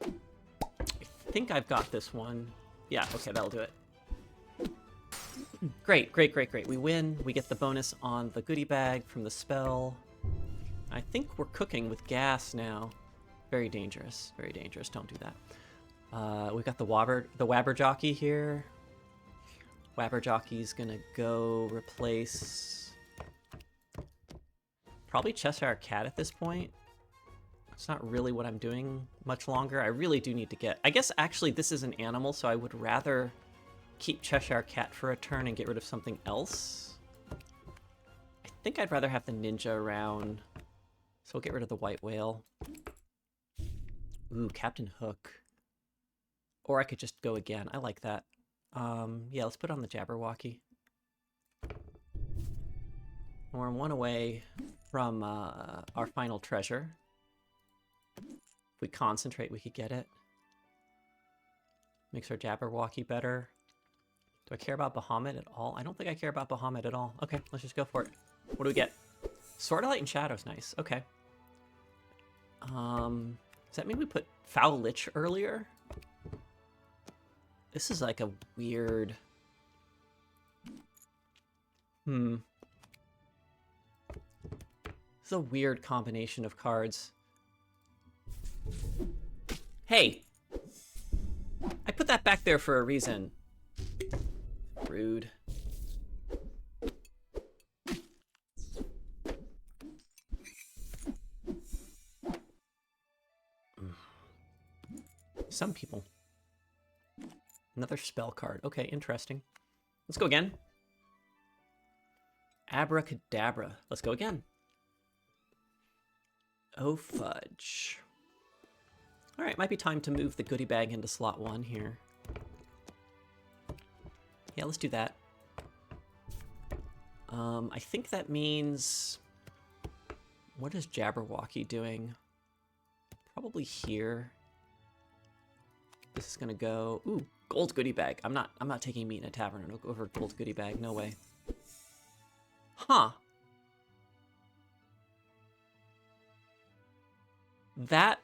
I think I've got this one. Yeah, okay, that'll do it. Great, great, great, great. We win. We get the bonus on the goodie bag from the spell. I think we're cooking with gas now. Very dangerous. Very dangerous. Don't do that. We've got the Wabberjockey here. Wabberjockey's gonna go replace... probably Cheshire Cat at this point. It's not really what I'm doing much longer. I really do need to get... I guess actually this is an animal, so I would rather keep Cheshire Cat for a turn and get rid of something else. I think I'd rather have the ninja around. So we'll get rid of the white whale. Ooh, Captain Hook. Or I could just go again. I like that. Yeah, let's put on the Jabberwocky. We're one away from our final treasure. If we concentrate, we could get it. Makes our Jabberwocky better. Do I care about Bahamut at all? I don't think I care about Bahamut at all. Okay, let's just go for it. What do we get? Sword of Light and Shadow's nice. Okay. Does that mean we put Foul Lich earlier? This is like a weird... This is a weird combination of cards. Hey! I put that back there for a reason. Rude. Some people. Another spell card. Okay, interesting. Let's go again. Abracadabra. Let's go again. Oh, fudge. All right, might be time to move the goodie bag into slot 1 here. Yeah, let's do that. I think that means... What is Jabberwocky doing? Probably here. This is gonna go... Ooh, gold goodie bag. I'm not taking meat in a tavern over gold goodie bag. No way. Huh. That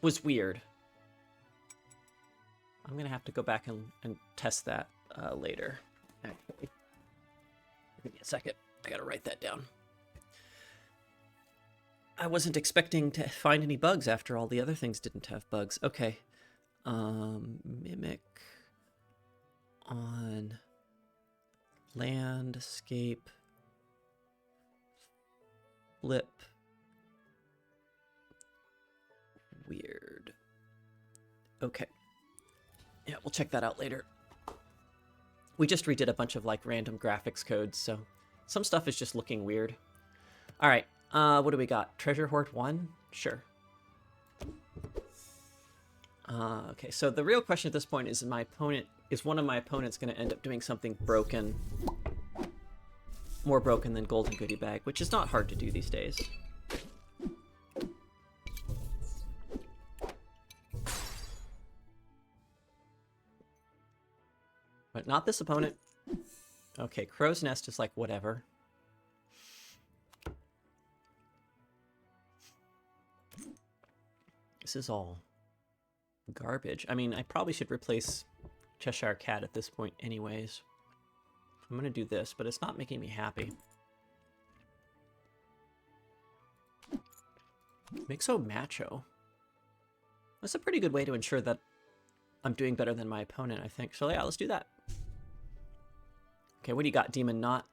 was weird. I'm gonna have to go back and test that later. Actually, give me a second. I gotta write that down. I wasn't expecting to find any bugs after all the other things didn't have bugs. Okay. Mimic on landscape. Flip. Weird. Okay. Yeah, we'll check that out later. We just redid a bunch of like random graphics codes, so some stuff is just looking weird. All right. What do we got? Treasure Hoard 1? Sure. Okay, so the real question at this point is one of my opponents going to end up doing something broken? More broken than Golden Goodie Bag, which is not hard to do these days. But not this opponent. Okay, Crow's Nest is like whatever. This is all garbage. I mean, I probably should replace Cheshire Cat at this point anyways. I'm gonna do this, but it's not making me happy. Mixo Macho. That's a pretty good way to ensure that I'm doing better than my opponent, I think. So yeah, let's do that. Okay, what do you got, Demon Knot?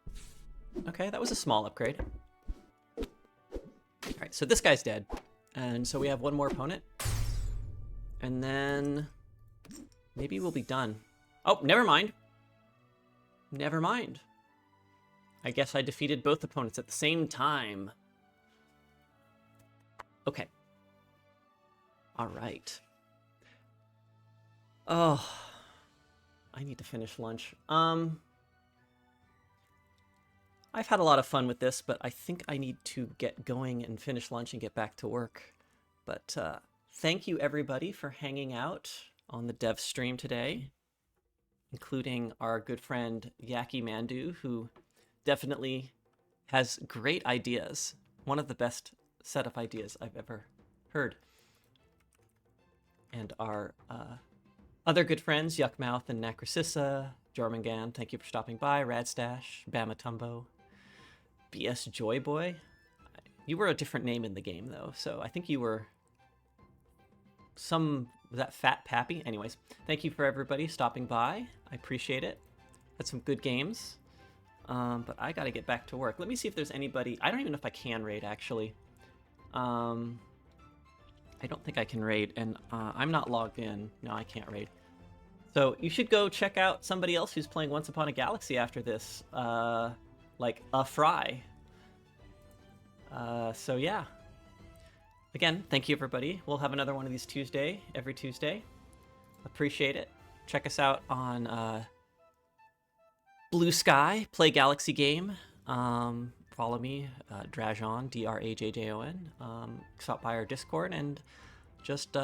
Okay, that was a small upgrade. Alright, so this guy's dead. And so we have one more opponent. And then maybe we'll be done. Oh, never mind. Never mind. I guess I defeated both opponents at the same time. Okay. All right. Oh, I need to finish lunch. I've had a lot of fun with this, but I think I need to get going and finish lunch and get back to work. But thank you, everybody, for hanging out on the dev stream today, including our good friend Yaki Mandu, who definitely has great ideas. One of the best setup ideas I've ever heard. And our other good friends, Yuckmouth and Nacrocissa, Jormungand, thank you for stopping by, Radstash, Bamatumbo, BS Joyboy. You were a different name in the game, though, so I think you were was that Fat Pappy? Anyways, thank you for everybody stopping by. I appreciate it. Had some good games, but I gotta get back to work. Let me see if there's anybody. I don't even know if I can raid, actually. I don't think I can raid, and I'm not logged in. No, I can't raid. So you should go check out somebody else who's playing Once Upon a Galaxy after this, like a Fry. So yeah. Again, thank you, everybody. We'll have another one of these every Tuesday. Appreciate it. Check us out on Blue Sky, Play Galaxy Game. Follow me, Drajon, Drajjon. Stop by our Discord and just